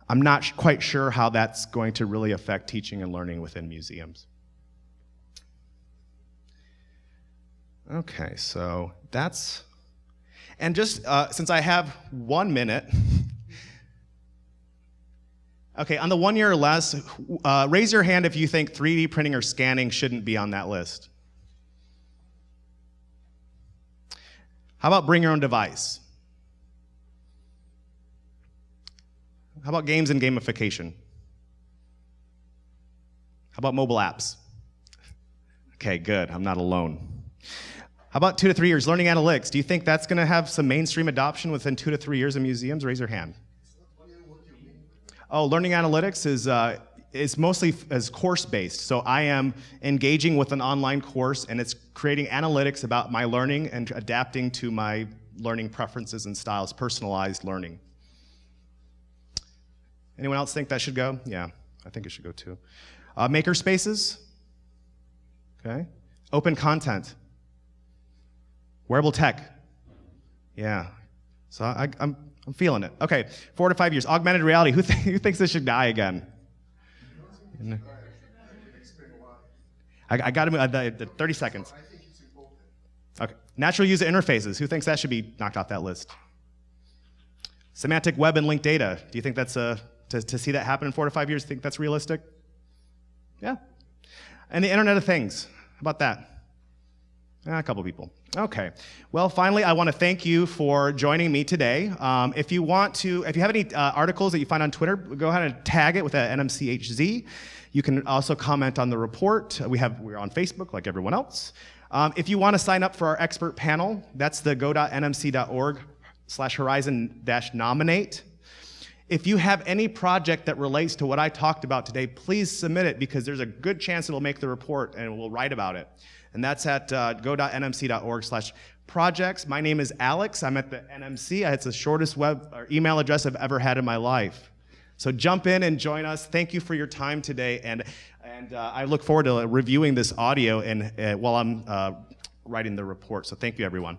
[SPEAKER 1] I'm not quite sure how that's going to really affect teaching and learning within museums. Okay, so that's, and just since I have 1 minute, okay, on the 1 year or less, raise your hand if you think 3D printing or scanning shouldn't be on that list. How about bring your own device? How about games and gamification? How about mobile apps? Okay, good, I'm not alone. How about 2 to 3 years, learning analytics? Do you think that's gonna have some mainstream adoption within 2 to 3 years in museums? Raise your hand. Oh, learning analytics is mostly as course-based. So I am engaging with an online course and it's creating analytics about my learning and adapting to my learning preferences and styles, personalized learning. Anyone else think that should go? Yeah, I think it should go too. Maker spaces, okay. Open content. Wearable tech, yeah. So I'm feeling it. Okay, 4 to 5 years. Augmented reality, who thinks this should die again? I got to 30 seconds. Okay, natural user interfaces, who thinks that should be knocked off that list? Semantic web and linked data, do you think that's to see that happen in 4 to 5 years, think that's realistic? Yeah. And the Internet of Things, how about that? A couple people. Okay. Well, finally, I want to thank you for joining me today. If you have any articles that you find on Twitter, go ahead and tag it with an NMCHZ. You can also comment on the report. We're on Facebook like everyone else. If you want to sign up for our expert panel, that's the go.nmc.org/horizon-nominate. If you have any project that relates to what I talked about today, please submit it because there's a good chance it'll make the report and we'll write about it. And that's at go.nmc.org/projects. My name is Alex. I'm at the NMC. It's the shortest web or email address I've ever had in my life. So jump in and join us. Thank you for your time today. And I look forward to reviewing this audio while I'm writing the report. So thank you, everyone.